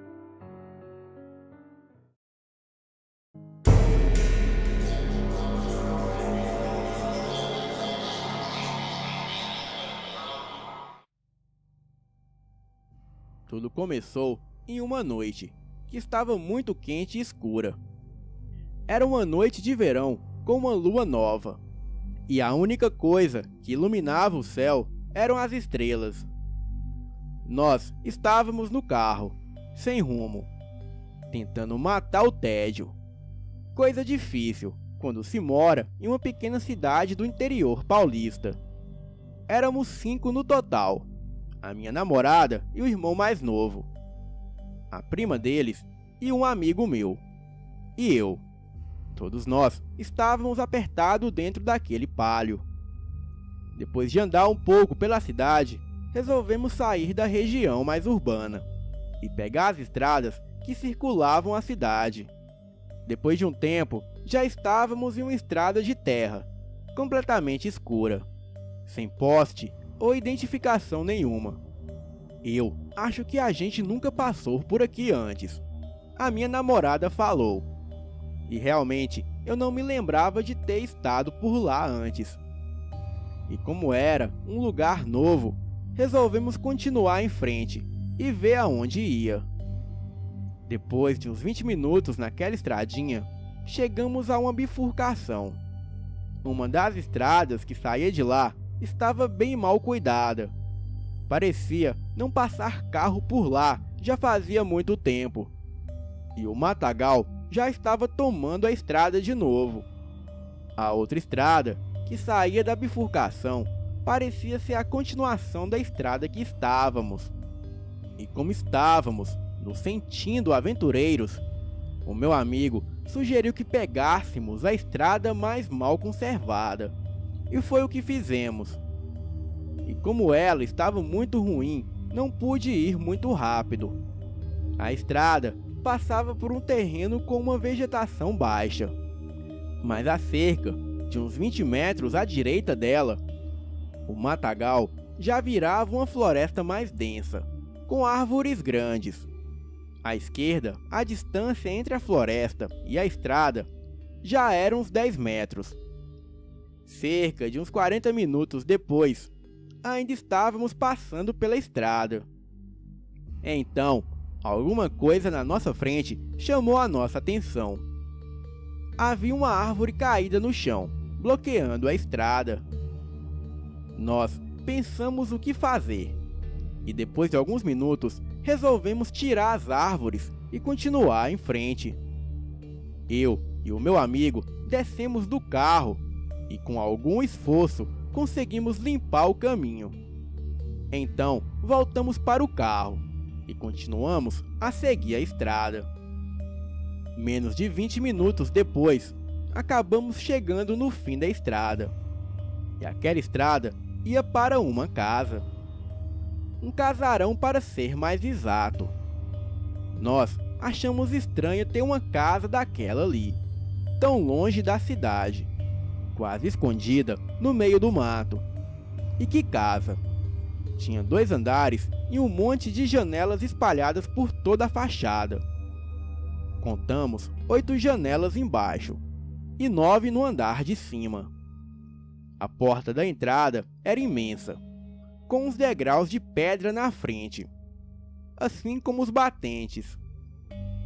Tudo começou em uma noite que estava muito quente e escura. Era uma noite de verão com uma lua nova, e a única coisa que iluminava o céu eram as estrelas. Nós estávamos no carro, sem rumo, tentando matar o tédio. Coisa difícil quando se mora em uma pequena cidade do interior paulista. Éramos 5 no total. A minha namorada e o irmão mais novo, a prima deles e um amigo meu, e eu. Todos nós estávamos apertados dentro daquele Palio. Depois de andar um pouco pela cidade, resolvemos sair da região mais urbana e pegar as estradas que circulavam a cidade. Depois de um tempo, já estávamos em uma estrada de terra, completamente escura, sem poste ou identificação nenhuma. Eu acho que a gente nunca passou por aqui antes, a minha namorada falou. E realmente eu não me lembrava de ter estado por lá antes. E como era um lugar novo, resolvemos continuar em frente e ver aonde ia. Depois de uns 20 minutos naquela estradinha, chegamos a uma bifurcação. Uma das estradas que saía de lá estava bem mal cuidada. Parecia não passar carro por lá já fazia muito tempo. E o matagal já estava tomando a estrada de novo. A outra estrada, que saía da bifurcação, parecia ser a continuação da estrada que estávamos. E como estávamos nos sentindo aventureiros, o meu amigo sugeriu que pegássemos a estrada mais mal conservada. E foi o que fizemos. E como ela estava muito ruim, não pude ir muito rápido. A estrada passava por um terreno com uma vegetação baixa. Mas a cerca de uns 20 metros à direita dela, o matagal já virava uma floresta mais densa, com árvores grandes. À esquerda, a distância entre a floresta e a estrada já era uns 10 metros. Cerca de uns 40 minutos depois, ainda estávamos passando pela estrada. Então, alguma coisa na nossa frente chamou a nossa atenção. Havia uma árvore caída no chão, bloqueando a estrada. Nós pensamos o que fazer, e depois de alguns minutos, resolvemos tirar as árvores e continuar em frente. Eu e o meu amigo descemos do carro e, com algum esforço, conseguimos limpar o caminho. Então, voltamos para o carro e continuamos a seguir a estrada. Menos de 20 minutos depois, acabamos chegando no fim da estrada. E aquela estrada ia para uma casa. Um casarão, para ser mais exato. Nós achamos estranho ter uma casa daquela ali, tão longe da cidade, quase escondida no meio do mato. E que casa! Tinha 2 andares e um monte de janelas espalhadas por toda a fachada. Contamos 8 janelas embaixo e 9 no andar de cima. A porta da entrada era imensa, com uns degraus de pedra na frente, assim como os batentes.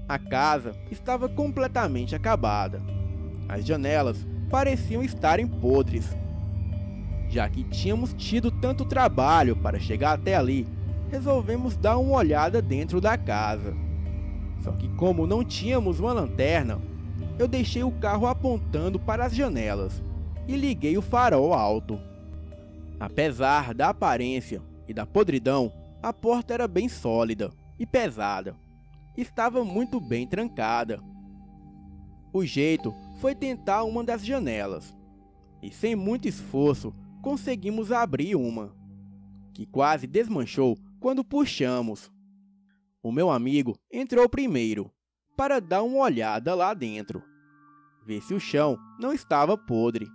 A casa estava completamente acabada. As janelas pareciam estarem podres. Já que tínhamos tido tanto trabalho para chegar até ali, resolvemos dar uma olhada dentro da casa. Só que como não tínhamos uma lanterna, eu deixei o carro apontando para as janelas e liguei o farol alto. Apesar da aparência e da podridão, a porta era bem sólida e pesada. Estava muito bem trancada, O jeito foi tentar uma das janelas, e sem muito esforço conseguimos abrir uma, que quase desmanchou quando puxamos. O meu amigo entrou primeiro, para dar uma olhada lá dentro, ver se o chão não estava podre,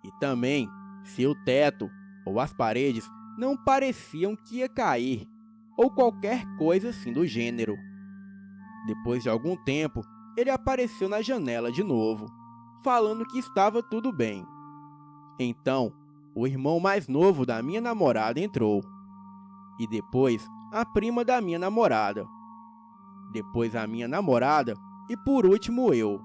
e também se o teto ou as paredes não pareciam que ia cair, ou qualquer coisa assim do gênero. Depois de algum tempo, ele apareceu na janela de novo, falando que estava tudo bem. Então, o irmão mais novo da minha namorada entrou, e depois a prima da minha namorada, depois a minha namorada e por último eu.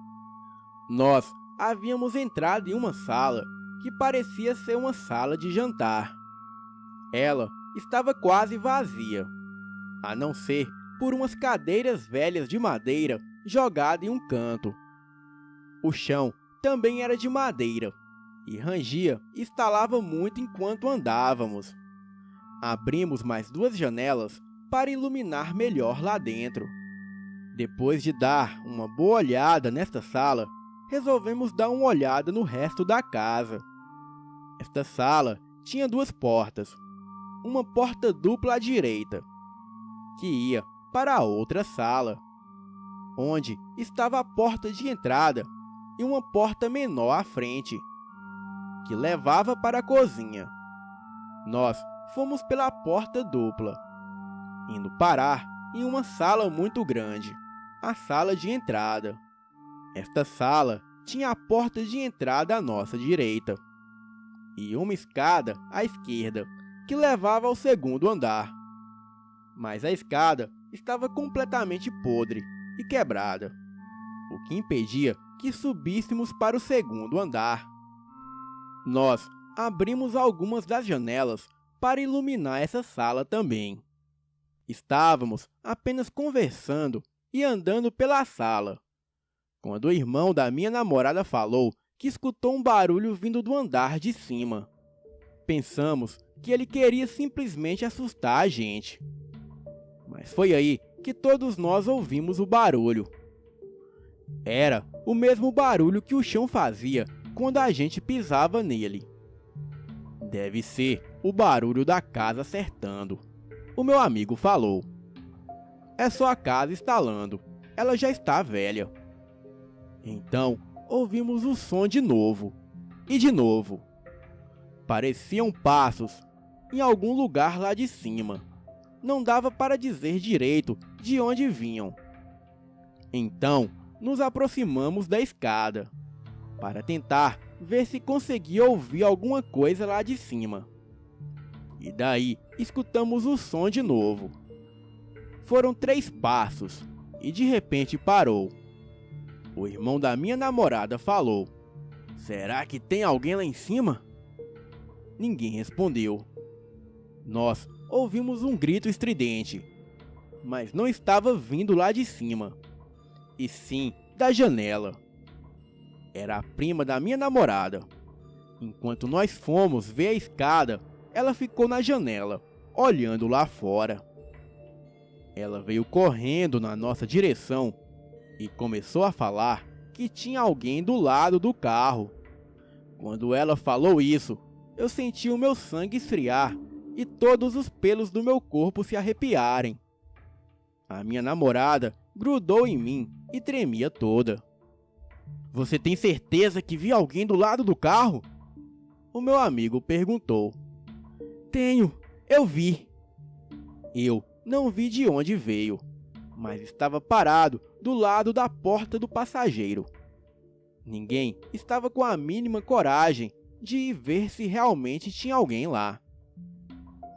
Nós havíamos entrado em uma sala que parecia ser uma sala de jantar. Ela estava quase vazia, a não ser por umas cadeiras velhas de madeira jogadas em um canto. O chão também era de madeira e rangia e estalava muito enquanto andávamos. Abrimos mais 2 janelas para iluminar melhor lá dentro. Depois de dar uma boa olhada nesta sala, resolvemos dar uma olhada no resto da casa. Esta sala tinha 2 portas, uma porta dupla à direita, que ia para a outra sala, onde estava a porta de entrada, e uma porta menor à frente, que levava para a cozinha. Nós fomos pela porta dupla, indo parar em uma sala muito grande, a sala de entrada. Esta sala tinha a porta de entrada à nossa direita, e uma escada à esquerda, que levava ao segundo andar. Mas a escada estava completamente podre e quebrada, o que impedia que subíssemos para o segundo andar. Nós abrimos algumas das janelas para iluminar essa sala também. Estávamos apenas conversando e andando pela sala, quando o irmão da minha namorada falou que escutou um barulho vindo do andar de cima. Pensamos que ele queria simplesmente assustar a gente. Mas foi aí que todos nós ouvimos o barulho. Era o mesmo barulho que o chão fazia quando a gente pisava nele. Deve ser o barulho da casa acertando, o meu amigo falou. É só a casa estalando, ela já está velha. Então ouvimos o som de novo, e de novo. Pareciam passos em algum lugar lá de cima. Não dava para dizer direito de onde vinham. Então nos aproximamos da escada, para tentar ver se conseguia ouvir alguma coisa lá de cima. E daí escutamos o som de novo. Foram 3 passos e de repente parou. O irmão da minha namorada falou: "Será que tem alguém lá em cima?" Ninguém respondeu. Nós ouvimos um grito estridente, mas não estava vindo lá de cima, e sim da janela. Era a prima da minha namorada. Enquanto nós fomos ver a escada, ela ficou na janela, olhando lá fora. Ela veio correndo na nossa direção e começou a falar que tinha alguém do lado do carro. Quando ela falou isso, eu senti o meu sangue esfriar e todos os pelos do meu corpo se arrepiarem. A minha namorada grudou em mim e tremia toda. "Você tem certeza que viu alguém do lado do carro?" O meu amigo perguntou. "Tenho, eu vi." Eu não vi de onde veio, mas estava parado do lado da porta do passageiro. Ninguém estava com a mínima coragem de ir ver se realmente tinha alguém lá.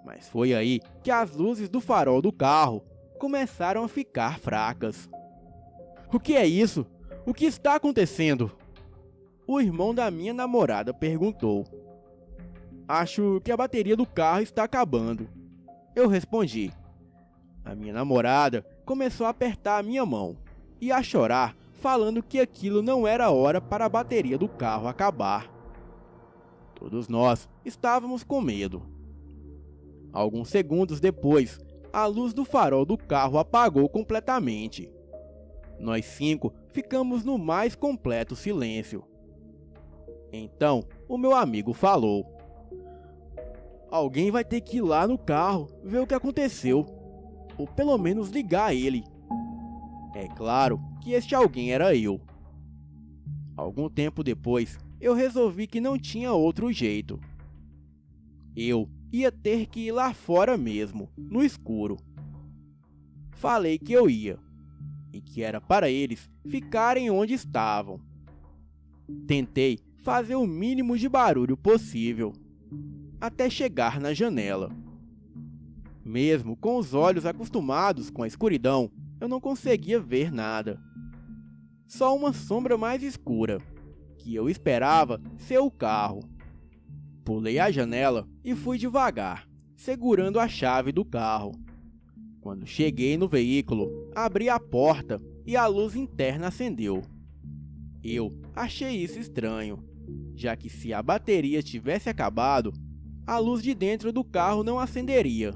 Mas foi aí que as luzes do farol do carro começaram a ficar fracas. "O que é isso? O que está acontecendo?" O irmão da minha namorada perguntou. "Acho que a bateria do carro está acabando." Eu respondi. A minha namorada começou a apertar a minha mão e a chorar, falando que aquilo não era hora para a bateria do carro acabar. Todos nós estávamos com medo. Alguns segundos depois, a luz do farol do carro apagou completamente. Nós 5 ficamos no mais completo silêncio. Então, o meu amigo falou: alguém vai ter que ir lá no carro ver o que aconteceu, ou pelo menos ligar ele. É claro que este alguém era eu. Algum tempo depois, eu resolvi que não tinha outro jeito. Eu ia ter que ir lá fora mesmo, no escuro. Falei que eu ia, e que era para eles ficarem onde estavam. Tentei fazer o mínimo de barulho possível, até chegar na janela. Mesmo com os olhos acostumados com a escuridão, eu não conseguia ver nada. Só uma sombra mais escura, que eu esperava ser o carro. Pulei a janela e fui devagar, segurando a chave do carro. Quando cheguei no veículo, abri a porta e a luz interna acendeu. Eu achei isso estranho, já que se a bateria tivesse acabado, a luz de dentro do carro não acenderia.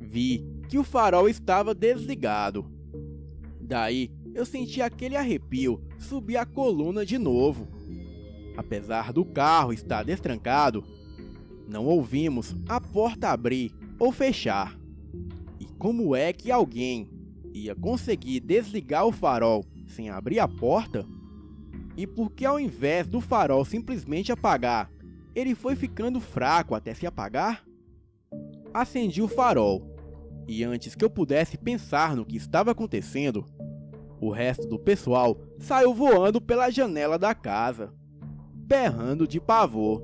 Vi que o farol estava desligado. Daí eu senti aquele arrepio subir a coluna de novo. Apesar do carro estar destrancado, não ouvimos a porta abrir ou fechar. E como é que alguém ia conseguir desligar o farol sem abrir a porta? E por que ao invés do farol simplesmente apagar, ele foi ficando fraco até se apagar? Acendi o farol, e antes que eu pudesse pensar no que estava acontecendo, o resto do pessoal saiu voando pela janela da casa, berrando de pavor.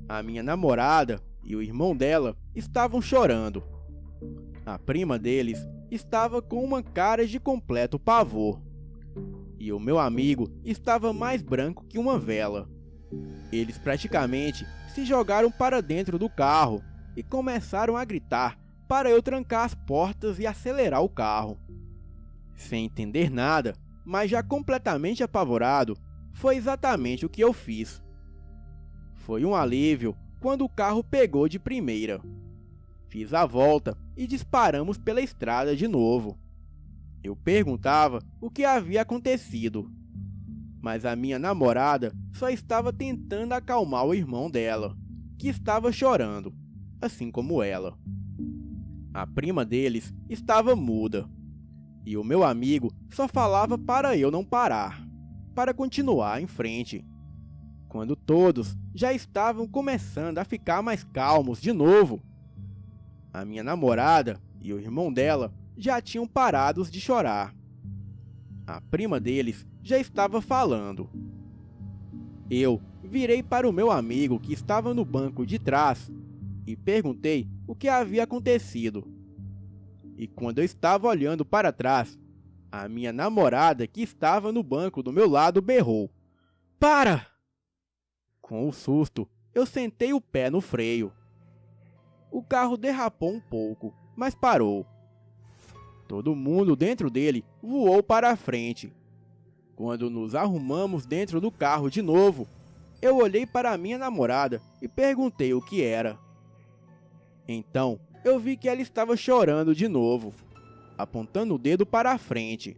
A minha namorada e o irmão dela estavam chorando. A prima deles estava com uma cara de completo pavor. E o meu amigo estava mais branco que uma vela. Eles praticamente se jogaram para dentro do carro e começaram a gritar para eu trancar as portas e acelerar o carro. Sem entender nada, mas já completamente apavorado, foi exatamente o que eu fiz. Foi um alívio quando o carro pegou de primeira. Fiz a volta e disparamos pela estrada de novo. Eu perguntava o que havia acontecido, mas a minha namorada só estava tentando acalmar o irmão dela, que estava chorando, assim como ela. A prima deles estava muda, e o meu amigo só falava para eu não parar, para continuar em frente. Quando todos já estavam começando a ficar mais calmos de novo, a minha namorada e o irmão dela já tinham parado de chorar. A prima deles já estava falando. Eu virei para o meu amigo que estava no banco de trás e perguntei o que havia acontecido. E quando eu estava olhando para trás, a minha namorada que estava no banco do meu lado berrou: "Para!" Com o susto, eu sentei o pé no freio. O carro derrapou um pouco, mas parou. Todo mundo dentro dele voou para a frente. Quando nos arrumamos dentro do carro de novo, eu olhei para a minha namorada e perguntei o que era. Então, eu vi que ela estava chorando de novo, apontando o dedo para a frente.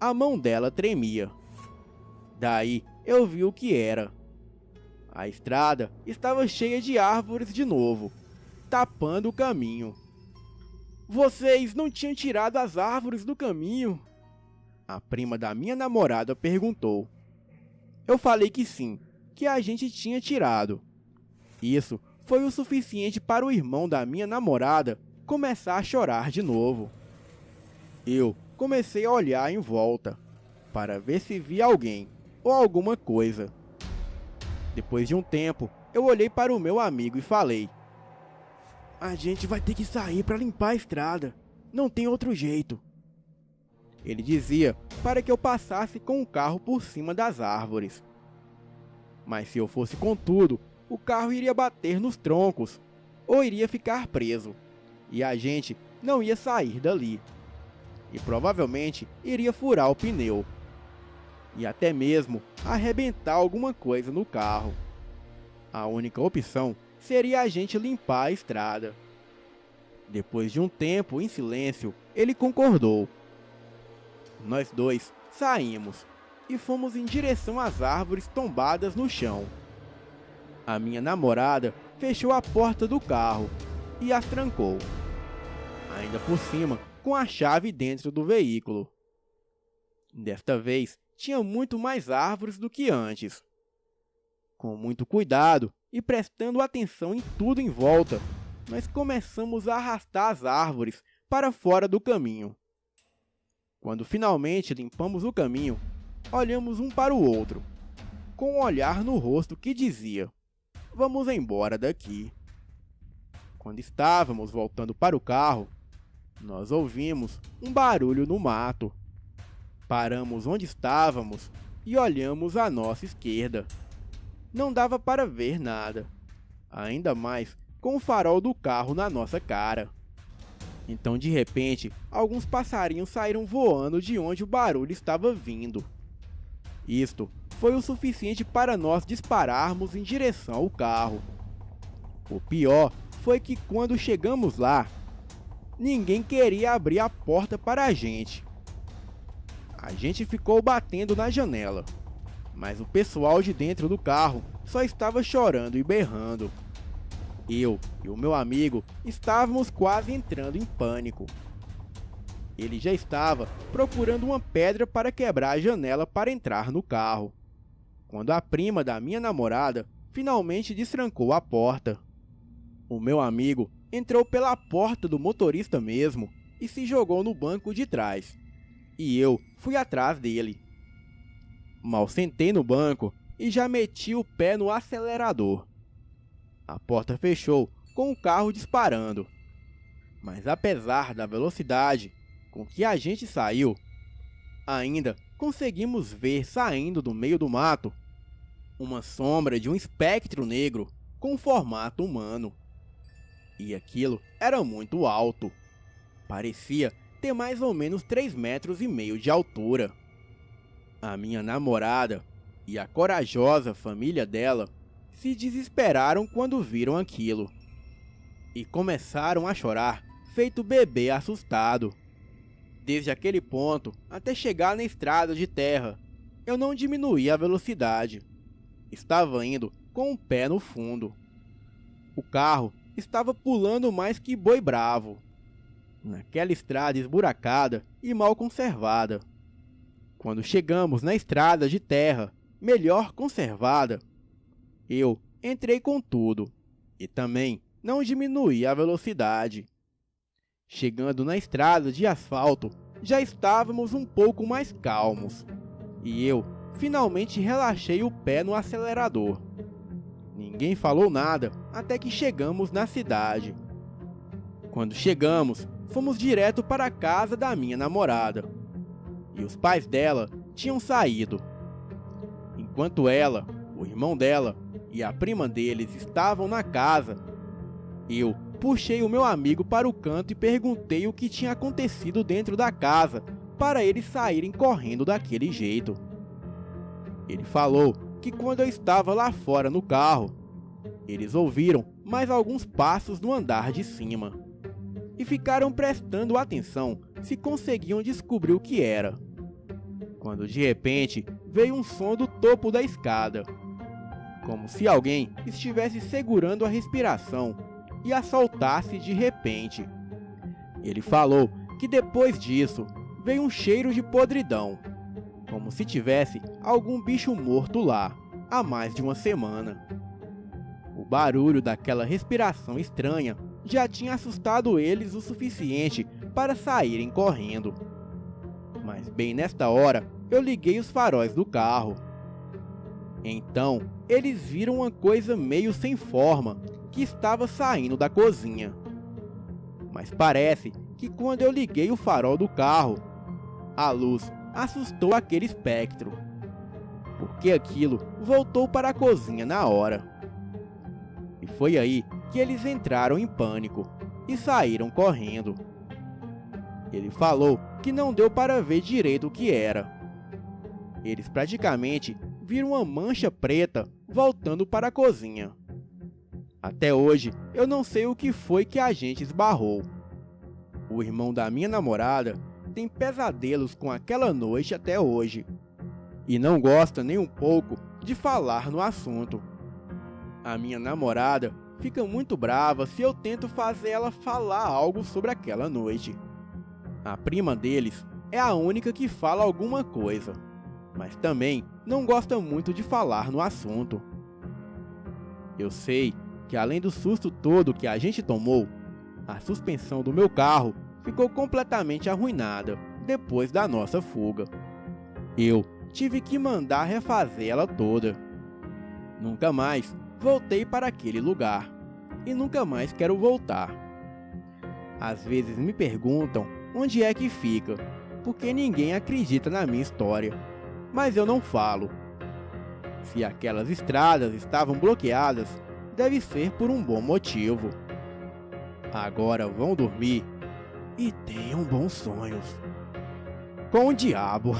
A mão dela tremia. Daí, eu vi o que era. A estrada estava cheia de árvores de novo, tapando o caminho. "Vocês não tinham tirado as árvores do caminho?" A prima da minha namorada perguntou. Eu falei que sim, que a gente tinha tirado. Isso foi o suficiente para o irmão da minha namorada começar a chorar de novo. Eu comecei a olhar em volta, para ver se via alguém ou alguma coisa. Depois de um tempo, eu olhei para o meu amigo e falei: "A gente vai ter que sair para limpar a estrada. Não tem outro jeito." Ele dizia para que eu passasse com o carro por cima das árvores. Mas se eu fosse com tudo, o carro iria bater nos troncos, ou iria ficar preso, e a gente não ia sair dali. E provavelmente iria furar o pneu, e até mesmo arrebentar alguma coisa no carro. A única opção seria a gente limpar a estrada. Depois de um tempo em silêncio, ele concordou. Nós dois saímos e fomos em direção às árvores tombadas no chão. A minha namorada fechou a porta do carro e as trancou, ainda por cima com a chave dentro do veículo. Desta vez tinha muito mais árvores do que antes. Com muito cuidado e prestando atenção em tudo em volta, nós começamos a arrastar as árvores para fora do caminho. Quando finalmente limpamos o caminho, olhamos um para o outro, com um olhar no rosto que dizia: "Vamos embora daqui." Quando estávamos voltando para o carro, nós ouvimos um barulho no mato. Paramos onde estávamos e olhamos à nossa esquerda. Não dava para ver nada, ainda mais com o farol do carro na nossa cara. Então, de repente, alguns passarinhos saíram voando de onde o barulho estava vindo. Isto foi o suficiente para nós dispararmos em direção ao carro. O pior foi que quando chegamos lá, ninguém queria abrir a porta para a gente. A gente ficou batendo na janela, mas o pessoal de dentro do carro só estava chorando e berrando. Eu e o meu amigo estávamos quase entrando em pânico. Ele já estava procurando uma pedra para quebrar a janela para entrar no carro, quando a prima da minha namorada finalmente destrancou a porta. O meu amigo entrou pela porta do motorista mesmo e se jogou no banco de trás, e eu fui atrás dele. Mal sentei no banco e já meti o pé no acelerador. A porta fechou com o carro disparando, mas apesar da velocidade com que a gente saiu, ainda conseguimos ver saindo do meio do mato uma sombra de um espectro negro com formato humano. E aquilo era muito alto, parecia ter mais ou menos 3,5 metros de altura. A minha namorada e a corajosa família dela se desesperaram quando viram aquilo e começaram a chorar feito bebê assustado. Desde aquele ponto até chegar na estrada de terra, eu não diminuí a velocidade. Estava indo com o pé no fundo. O carro estava pulando mais que boi bravo, naquela estrada esburacada e mal conservada. Quando chegamos na estrada de terra, melhor conservada, eu entrei com tudo e também não diminuí a velocidade. Chegando na estrada de asfalto, já estávamos um pouco mais calmos e eu finalmente relaxei o pé no acelerador. Ninguém falou nada até que chegamos na cidade. Quando chegamos, fomos direto para a casa da minha namorada e os pais dela tinham saído. Enquanto ela, o irmão dela e a prima deles estavam na casa, eu puxei o meu amigo para o canto e perguntei o que tinha acontecido dentro da casa para eles saírem correndo daquele jeito. Ele falou que quando eu estava lá fora no carro, eles ouviram mais alguns passos no andar de cima e ficaram prestando atenção se conseguiam descobrir o que era. Quando de repente veio um som do topo da escada, como se alguém estivesse segurando a respiração e a soltasse de repente. Ele falou que depois disso veio um cheiro de podridão, como se tivesse algum bicho morto lá há mais de uma semana. O barulho daquela respiração estranha já tinha assustado eles o suficiente para saírem correndo. Mas bem nesta hora, eu liguei os faróis do carro. Então, eles viram uma coisa meio sem forma que estava saindo da cozinha. Mas parece que quando eu liguei o farol do carro, a luz assustou aquele espectro, porque aquilo voltou para a cozinha na hora. E foi aí que eles entraram em pânico e saíram correndo. Ele falou que não deu para ver direito o que era. Eles praticamente viram uma mancha preta voltando para a cozinha. Até hoje eu não sei o que foi que a gente esbarrou. O irmão da minha namorada tem pesadelos com aquela noite até hoje. E não gosta nem um pouco de falar no assunto. A minha namorada fica muito brava se eu tento fazer ela falar algo sobre aquela noite. A prima deles é a única que fala alguma coisa, mas também não gosta muito de falar no assunto. Eu sei que além do susto todo que a gente tomou, a suspensão do meu carro ficou completamente arruinada depois da nossa fuga. Eu tive que mandar refazer ela toda. Nunca mais voltei para aquele lugar e nunca mais quero voltar. Às vezes me perguntam onde é que fica, porque ninguém acredita na minha história, mas eu não falo. Se aquelas estradas estavam bloqueadas, deve ser por um bom motivo. Agora vão dormir e tenham bons sonhos. Com o diabo.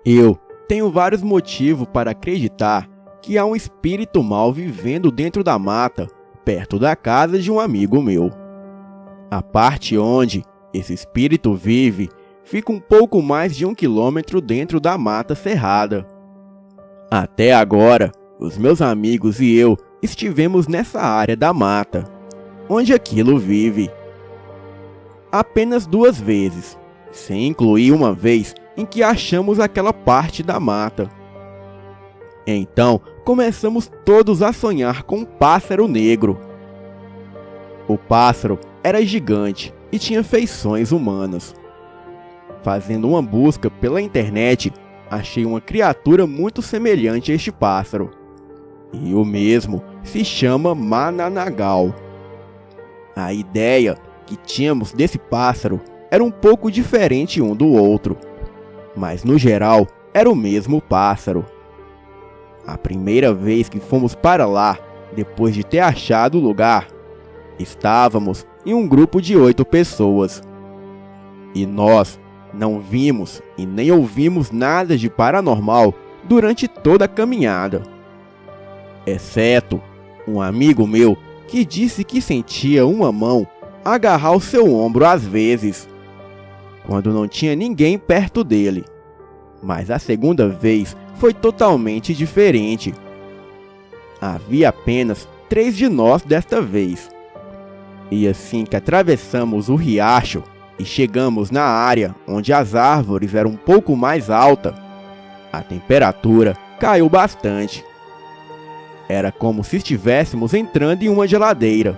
Eu tenho vários motivos para acreditar que há um espírito mau vivendo dentro da mata, perto da casa de um amigo meu. A parte onde esse espírito vive fica um pouco mais de 1 quilômetro dentro da mata cerrada. Até agora, os meus amigos e eu estivemos nessa área da mata, onde aquilo vive. Apenas 2 vezes, sem incluir uma vez em que achamos aquela parte da mata. Então, começamos todos a sonhar com um pássaro negro. O pássaro era gigante e tinha feições humanas. Fazendo uma busca pela internet, achei uma criatura muito semelhante a este pássaro. E o mesmo se chama Mananagal. A ideia que tínhamos desse pássaro era um pouco diferente um do outro, mas no geral era o mesmo pássaro. A primeira vez que fomos para lá, depois de ter achado o lugar, estávamos em um grupo de 8 pessoas. E nós não vimos e nem ouvimos nada de paranormal durante toda a caminhada. Exceto um amigo meu que disse que sentia uma mão agarrar o seu ombro às vezes, quando não tinha ninguém perto dele. Mas a segunda vez foi totalmente diferente. Havia apenas 3 de nós desta vez. E assim que atravessamos o riacho e chegamos na área onde as árvores eram um pouco mais altas, a temperatura caiu bastante. Era como se estivéssemos entrando em uma geladeira.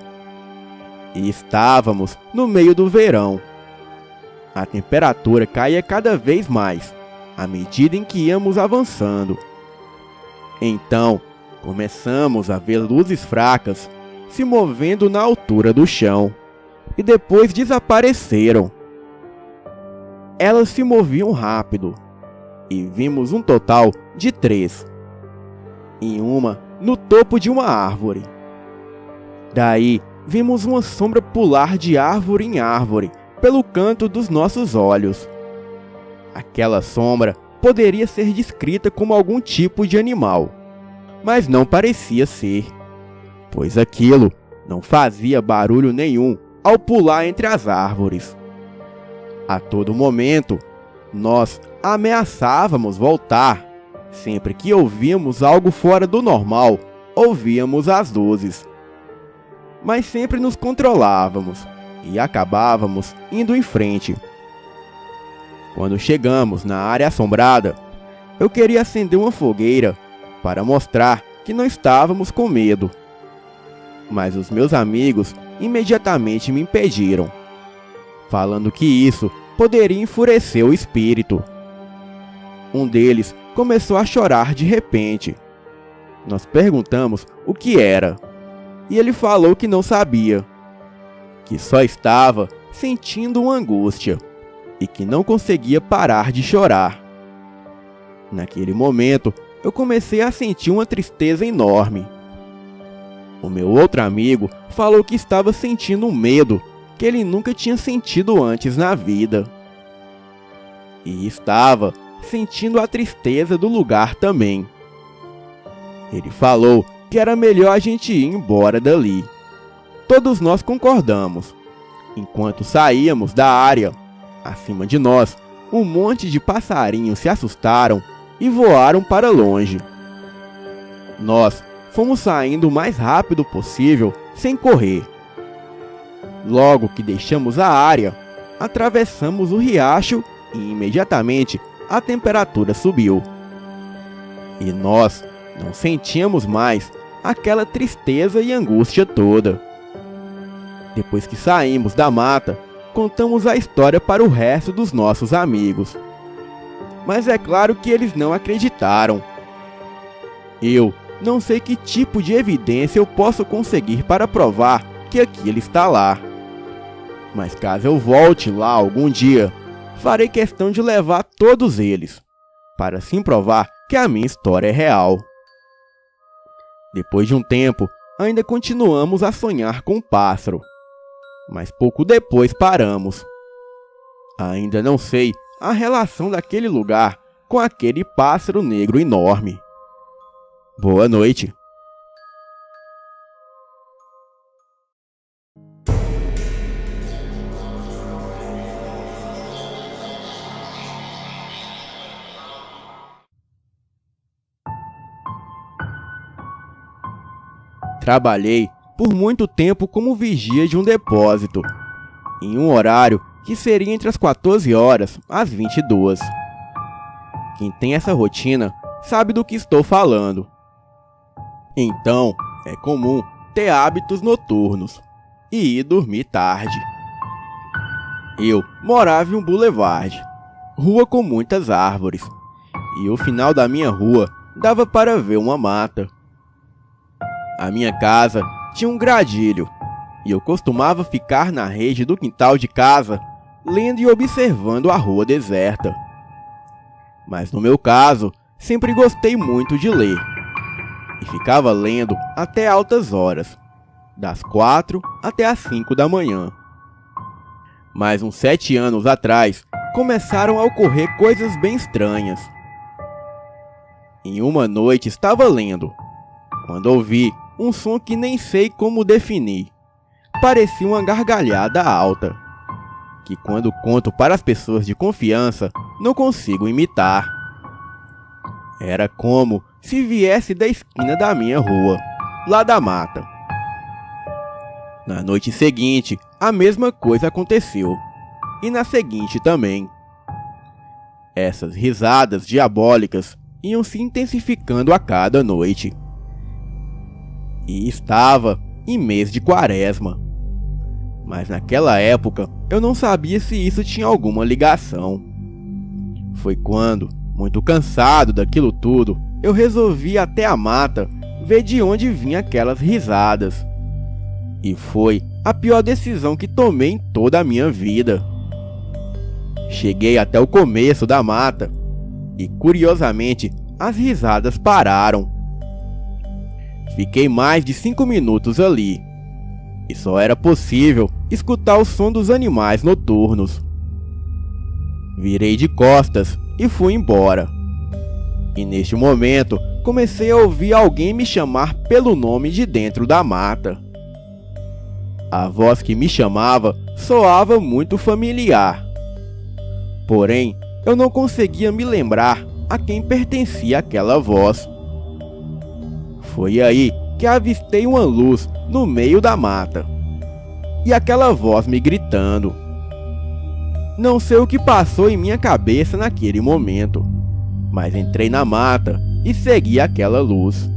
E estávamos no meio do verão. A temperatura caía cada vez mais, à medida em que íamos avançando. Então, começamos a ver luzes fracas se movendo na altura do chão, e depois desapareceram. Elas se moviam rápido, e vimos um total de 3. E uma no topo de uma árvore. Daí, vimos uma sombra pular de árvore em árvore, pelo canto dos nossos olhos. Aquela sombra poderia ser descrita como algum tipo de animal, mas não parecia ser, pois aquilo não fazia barulho nenhum ao pular entre as árvores. A todo momento, nós ameaçávamos voltar. Sempre que ouvíamos algo fora do normal, ouvíamos as luzes. Mas sempre nos controlávamos e acabávamos indo em frente. Quando chegamos na área assombrada, eu queria acender uma fogueira para mostrar que não estávamos com medo. Mas os meus amigos imediatamente me impediram, falando que isso poderia enfurecer o espírito. Um deles começou a chorar de repente. Nós perguntamos o que era, e ele falou que não sabia, que só estava sentindo uma angústia e que não conseguia parar de chorar. Naquele momento, eu comecei a sentir uma tristeza enorme. O meu outro amigo falou que estava sentindo um medo que ele nunca tinha sentido antes na vida. E estava sentindo a tristeza do lugar também. Ele falou que era melhor a gente ir embora dali. Todos nós concordamos. Enquanto saíamos da área, acima de nós, um monte de passarinhos se assustaram e voaram para longe. Nós fomos saindo o mais rápido possível, sem correr. Logo que deixamos a área, atravessamos o riacho e imediatamente a temperatura subiu. E nós não sentíamos mais aquela tristeza e angústia toda. Depois que saímos da mata, contamos a história para o resto dos nossos amigos. Mas é claro que eles não acreditaram. Eu não sei que tipo de evidência eu posso conseguir para provar que aquilo está lá. Mas caso eu volte lá algum dia, farei questão de levar todos eles, para assim provar que a minha história é real. Depois de um tempo, ainda continuamos a sonhar com o pássaro. Mas pouco depois paramos. Ainda não sei a relação daquele lugar com aquele pássaro negro enorme. Boa noite. Trabalhei por muito tempo como vigia de um depósito, em um horário que seria entre as 14 horas às 22. Quem tem essa rotina sabe do que estou falando. Então, é comum ter hábitos noturnos e ir dormir tarde. Eu morava em um boulevard, rua com muitas árvores, e o final da minha rua dava para ver uma mata. A minha casa tinha um gradilho, e eu costumava ficar na rede do quintal de casa, lendo e observando a rua deserta. Mas no meu caso, sempre gostei muito de ler, e ficava lendo até altas horas, das 4 até as 5 da manhã. Mas uns 7 anos atrás, começaram a ocorrer coisas bem estranhas. Em uma noite estava lendo, quando ouvi um som que nem sei como definir. Parecia uma gargalhada alta, que quando conto para as pessoas de confiança, não consigo imitar. Era como se viesse da esquina da minha rua, lá da mata. Na noite seguinte, a mesma coisa aconteceu, e na seguinte também. Essas risadas diabólicas iam se intensificando a cada noite. E estava em mês de quaresma. Mas naquela época eu não sabia se isso tinha alguma ligação. Foi quando, muito cansado daquilo tudo, eu resolvi ir até a mata ver de onde vinham aquelas risadas. E foi a pior decisão que tomei em toda a minha vida. Cheguei até o começo da mata e, curiosamente, as risadas pararam. Fiquei mais de 5 minutos ali, e só era possível escutar o som dos animais noturnos. Virei de costas e fui embora. E neste momento, comecei a ouvir alguém me chamar pelo nome de dentro da mata. A voz que me chamava soava muito familiar. Porém, eu não conseguia me lembrar a quem pertencia aquela voz. Foi aí que avistei uma luz no meio da mata, e aquela voz me gritando. Não sei o que passou em minha cabeça naquele momento, mas entrei na mata e segui aquela luz.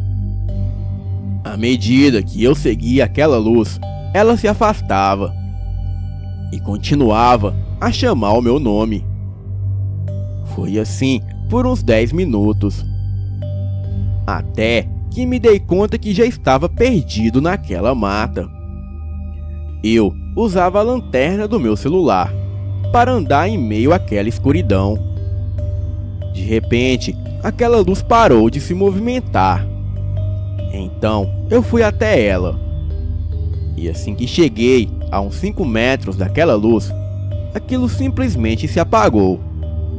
À medida que eu seguia aquela luz, ela se afastava e continuava a chamar o meu nome. Foi assim por uns 10 minutos, até que me dei conta que já estava perdido naquela mata. Eu usava a lanterna do meu celular para andar em meio àquela escuridão. De repente, aquela luz parou de se movimentar. Então, eu fui até ela. E assim que cheguei a uns 5 metros daquela luz, aquilo simplesmente se apagou.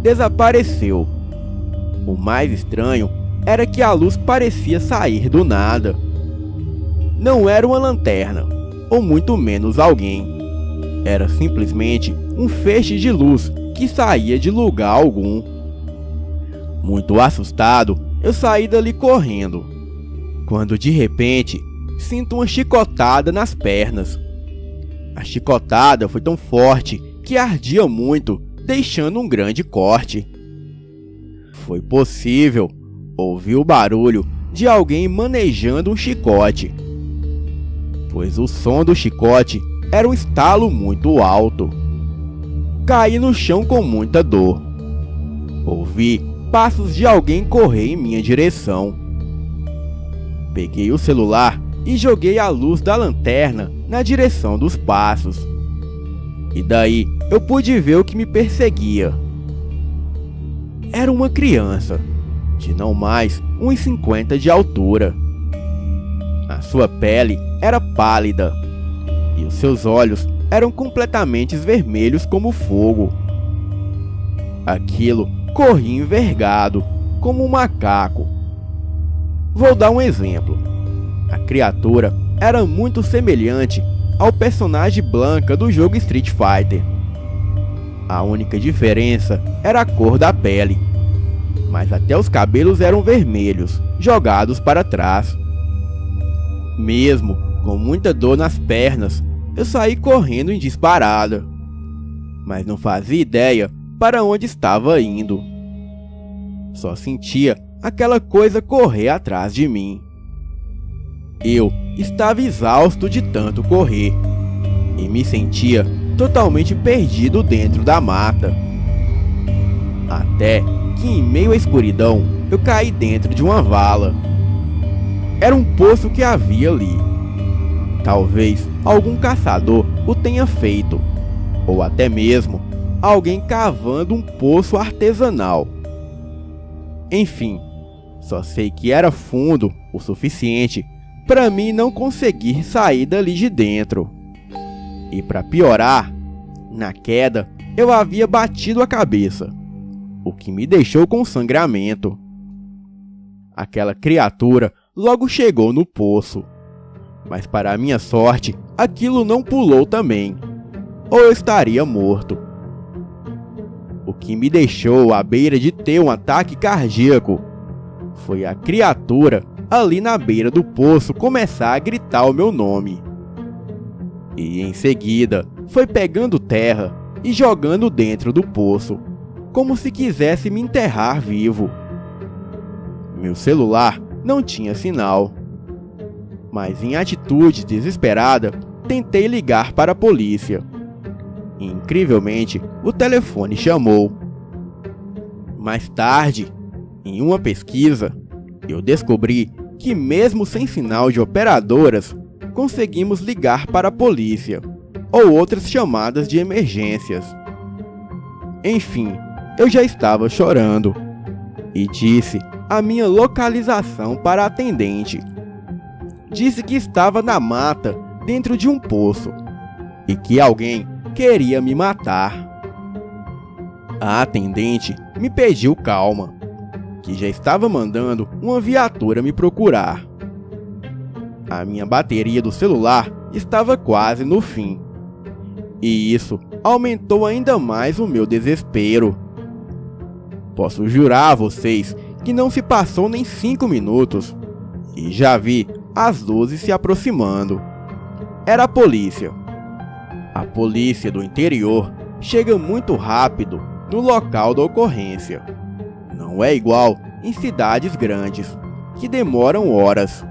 Desapareceu. O mais estranho era que a luz parecia sair do nada. Não era uma lanterna, ou muito menos alguém. Era simplesmente um feixe de luz que saía de lugar algum. Muito assustado, eu saí dali correndo, quando de repente sinto uma chicotada nas pernas. A chicotada foi tão forte que ardia muito, deixando um grande corte. Foi possível ouvir o barulho de alguém manejando um chicote, pois o som do chicote era um estalo muito alto. Caí no chão com muita dor. Ouvi passos de alguém correr em minha direção. Peguei o celular e joguei a luz da lanterna na direção dos passos. E daí eu pude ver o que me perseguia. Era uma criança, de não mais 1,50 de altura. A sua pele era pálida e os seus olhos eram completamente vermelhos como fogo. Aquilo corria envergado, como um macaco. Vou dar um exemplo. A criatura era muito semelhante ao personagem Blanca do jogo Street Fighter. A única diferença era a cor da pele, mas até os cabelos eram vermelhos, jogados para trás. Mesmo com muita dor nas pernas, eu saí correndo em disparada, mas não fazia ideia para onde estava indo. Só sentia aquela coisa correr atrás de mim. Eu estava exausto de tanto correr e me sentia totalmente perdido dentro da mata. Até que em meio à escuridão eu caí dentro de uma vala. Era um poço que havia ali. Talvez algum caçador o tenha feito, ou até mesmo alguém cavando um poço artesanal. Enfim, só sei que era fundo o suficiente para mim não conseguir sair dali de dentro. E para piorar, na queda eu havia batido a cabeça, o que me deixou com sangramento. Aquela criatura logo chegou no poço, mas para minha sorte, aquilo não pulou também, ou eu estaria morto. O que me deixou à beira de ter um ataque cardíaco foi a criatura ali na beira do poço começar a gritar o meu nome. E em seguida foi pegando terra e jogando dentro do poço, como se quisesse me enterrar vivo. Meu celular não tinha sinal, mas em atitude desesperada tentei ligar para a polícia. E, incrivelmente, o telefone chamou. Mais tarde, em uma pesquisa, eu descobri que mesmo sem sinal de operadoras, conseguimos ligar para a polícia ou outras chamadas de emergências. Enfim, eu já estava chorando e disse a minha localização para a atendente. Disse que estava na mata, dentro de um poço, e que alguém queria me matar. A atendente me pediu calma, que já estava mandando uma viatura me procurar. A minha bateria do celular estava quase no fim, e isso aumentou ainda mais o meu desespero. Posso jurar a vocês que não se passou nem 5 minutos, e já vi as luzes se aproximando. Era a polícia. A polícia do interior chega muito rápido no local da ocorrência. Não é igual em cidades grandes, que demoram horas.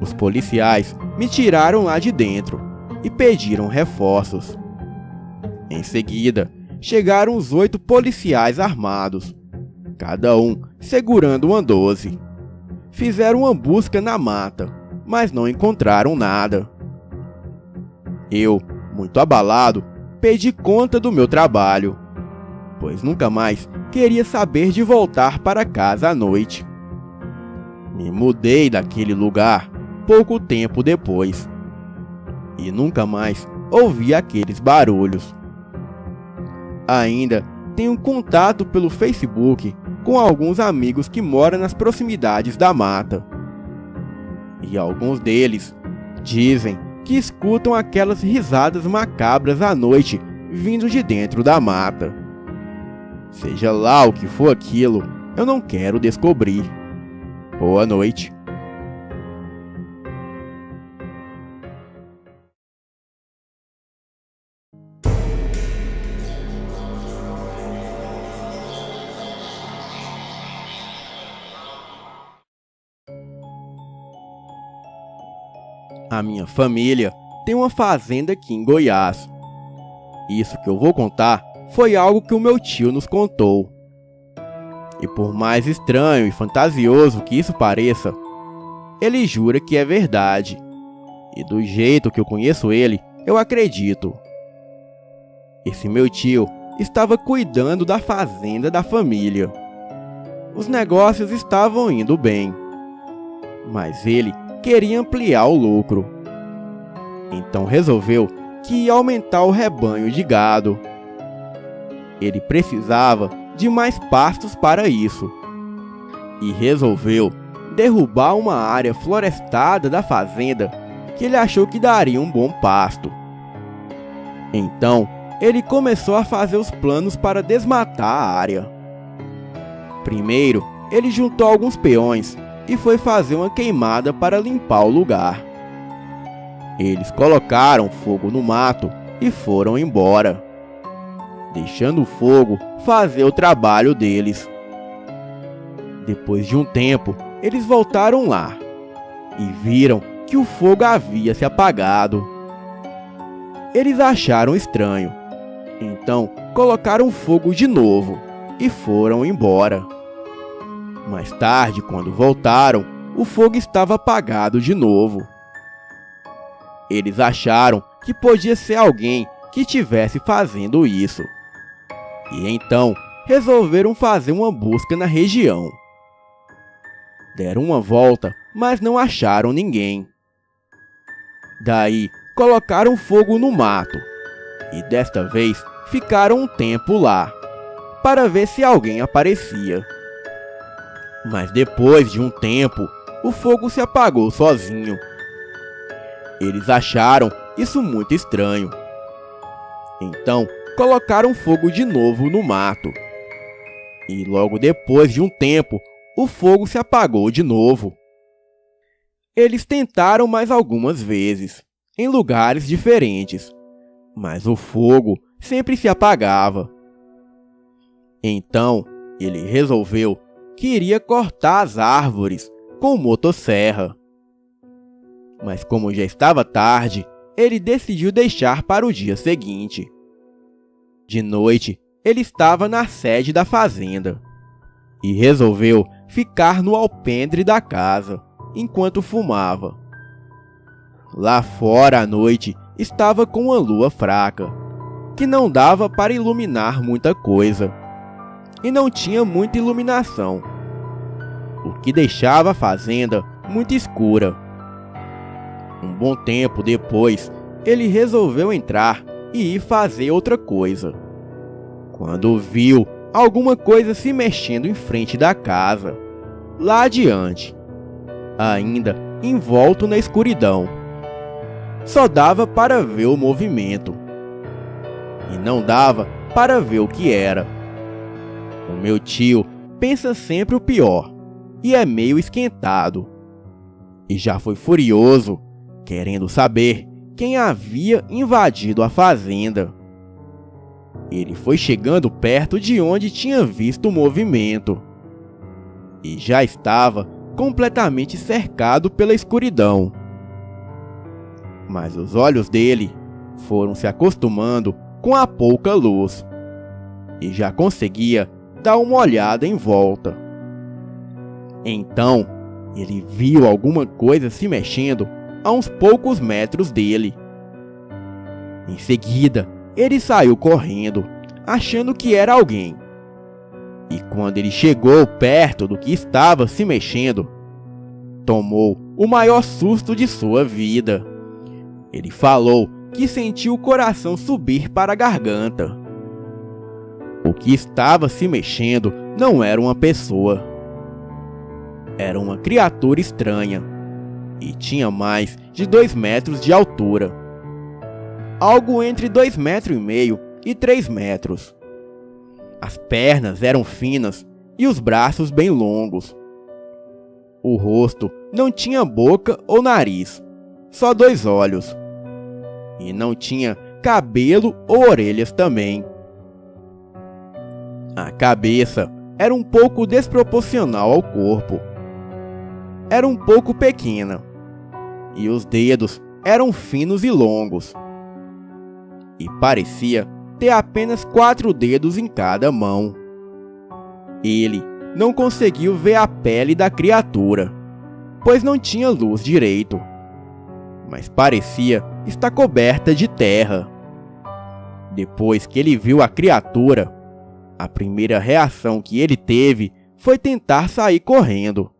Os policiais me tiraram lá de dentro e pediram reforços. Em seguida, chegaram os 8 policiais armados, cada um segurando uma 12. Fizeram uma busca na mata, mas não encontraram nada. Eu, muito abalado, pedi conta do meu trabalho. pois nunca mais queria saber de voltar para casa à noite. Me mudei daquele lugar pouco tempo depois e nunca mais ouvi aqueles barulhos. Ainda tenho contato pelo Facebook com alguns amigos que moram nas proximidades da mata. E alguns deles dizem que escutam aquelas risadas macabras à noite vindo de dentro da mata. Seja lá o que for aquilo, eu não quero descobrir. Boa noite. A minha família tem uma fazenda aqui em Goiás. Isso que eu vou contar foi algo que o meu tio nos contou. E por mais estranho e fantasioso que isso pareça, ele jura que é verdade. E do jeito que eu conheço ele, eu acredito. Esse meu tio estava cuidando da fazenda da família. Os negócios estavam indo bem, mas ele queria ampliar o lucro. Então resolveu que ia aumentar o rebanho de gado. Ele precisava de mais pastos para isso e resolveu derrubar uma área florestada da fazenda que ele achou que daria um bom pasto. Então ele começou a fazer os planos para desmatar a área. Primeiro, ele juntou alguns peões e foi fazer uma queimada para limpar o lugar. Eles colocaram fogo no mato e foram embora, deixando o fogo fazer o trabalho deles. Depois de um tempo, eles voltaram lá e viram que o fogo havia se apagado. Eles acharam estranho, então colocaram fogo de novo e foram embora. Mais tarde, quando voltaram, o fogo estava apagado de novo. Eles acharam que podia ser alguém que estivesse fazendo isso. E então resolveram fazer uma busca na região. Deram uma volta, mas não acharam ninguém. Daí colocaram fogo no mato e desta vez ficaram um tempo lá para ver se alguém aparecia. Mas depois de um tempo, o fogo se apagou sozinho. Eles acharam isso muito estranho. Então colocaram fogo de novo no mato. E logo depois de um tempo, o fogo se apagou de novo. Eles tentaram mais algumas vezes, em lugares diferentes, mas o fogo sempre se apagava. Então ele resolveu que iria cortar as árvores com motosserra. Mas como já estava tarde, ele decidiu deixar para o dia seguinte. De noite, ele estava na sede da fazenda e resolveu ficar no alpendre da casa enquanto fumava. Lá fora à noite estava com uma lua fraca, que não dava para iluminar muita coisa, e não tinha muita iluminação, o que deixava a fazenda muito escura. Um bom tempo depois, ele resolveu entrar e ir fazer outra coisa, quando viu alguma coisa se mexendo em frente da casa, lá adiante, ainda envolto na escuridão. Só dava para ver o movimento, e não dava para ver o que era. O meu tio pensa sempre o pior, e é meio esquentado, e já foi furioso, querendo saber quem havia invadido a fazenda. Ele foi chegando perto de onde tinha visto o movimento, e já estava completamente cercado pela escuridão. Mas os olhos dele foram se acostumando com a pouca luz, e já conseguia dar uma olhada em volta. Então, ele viu alguma coisa se mexendo a uns poucos metros dele. Em seguida, ele saiu correndo, achando que era alguém. E quando ele chegou perto do que estava se mexendo, tomou o maior susto de sua vida. Ele falou que sentiu o coração subir para a garganta. O que estava se mexendo não era uma pessoa. Era uma criatura estranha e tinha mais de 2 metros de altura. Algo entre 2,5 metros e 3 metros. As pernas eram finas e os braços bem longos. O rosto não tinha boca ou nariz, só 2 olhos. E não tinha cabelo ou orelhas também. A cabeça era um pouco desproporcional ao corpo. Era um pouco pequena. E os dedos eram finos e longos. E parecia ter apenas 4 dedos em cada mão. Ele não conseguiu ver a pele da criatura, pois não tinha luz direito, mas parecia estar coberta de terra. Depois que ele viu a criatura, a primeira reação que ele teve foi tentar sair correndo,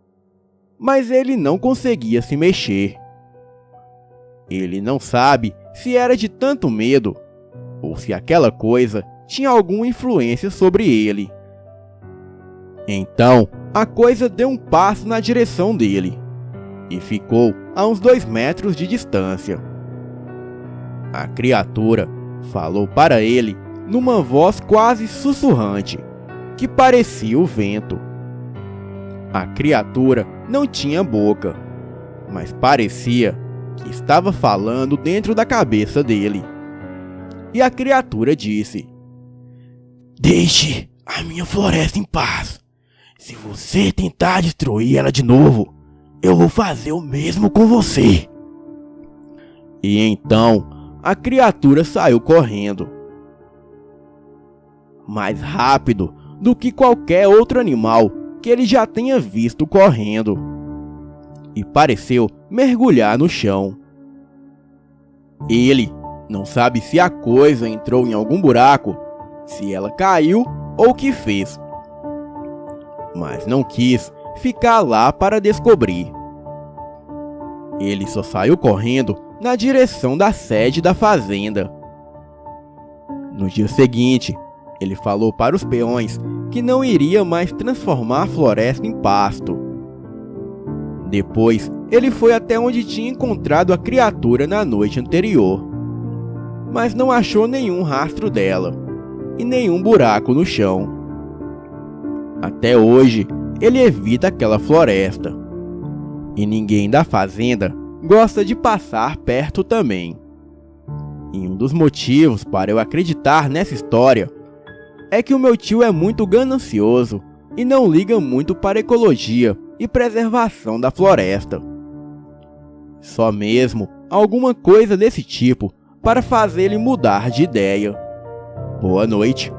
mas ele não conseguia se mexer. Ele não sabe se era de tanto medo ou se aquela coisa tinha alguma influência sobre ele. Então, a coisa deu um passo na direção dele e ficou a uns 2 metros de distância. A criatura falou para ele numa voz quase sussurrante, que parecia o vento. A criatura não tinha boca, mas parecia que estava falando dentro da cabeça dele. E a criatura disse: "Deixe a minha floresta em paz. Se você tentar destruir ela de novo, eu vou fazer o mesmo com você." E então a criatura saiu correndo, mais rápido do que qualquer outro animal que ele já tenha visto correndo, e pareceu mergulhar no chão. Ele não sabe se a coisa entrou em algum buraco, se ela caiu ou o que fez, mas não quis ficar lá para descobrir. Ele só saiu correndo na direção da sede da fazenda. No dia seguinte, ele falou para os peões que não iria mais transformar a floresta em pasto. Depois, ele foi até onde tinha encontrado a criatura na noite anterior, mas não achou nenhum rastro dela e nenhum buraco no chão. Até hoje, ele evita aquela floresta, e ninguém da fazenda gosta de passar perto também. E um dos motivos para eu acreditar nessa história é que o meu tio é muito ganancioso e não liga muito para a ecologia e preservação da floresta. Só mesmo alguma coisa desse tipo para fazer ele mudar de ideia. Boa noite.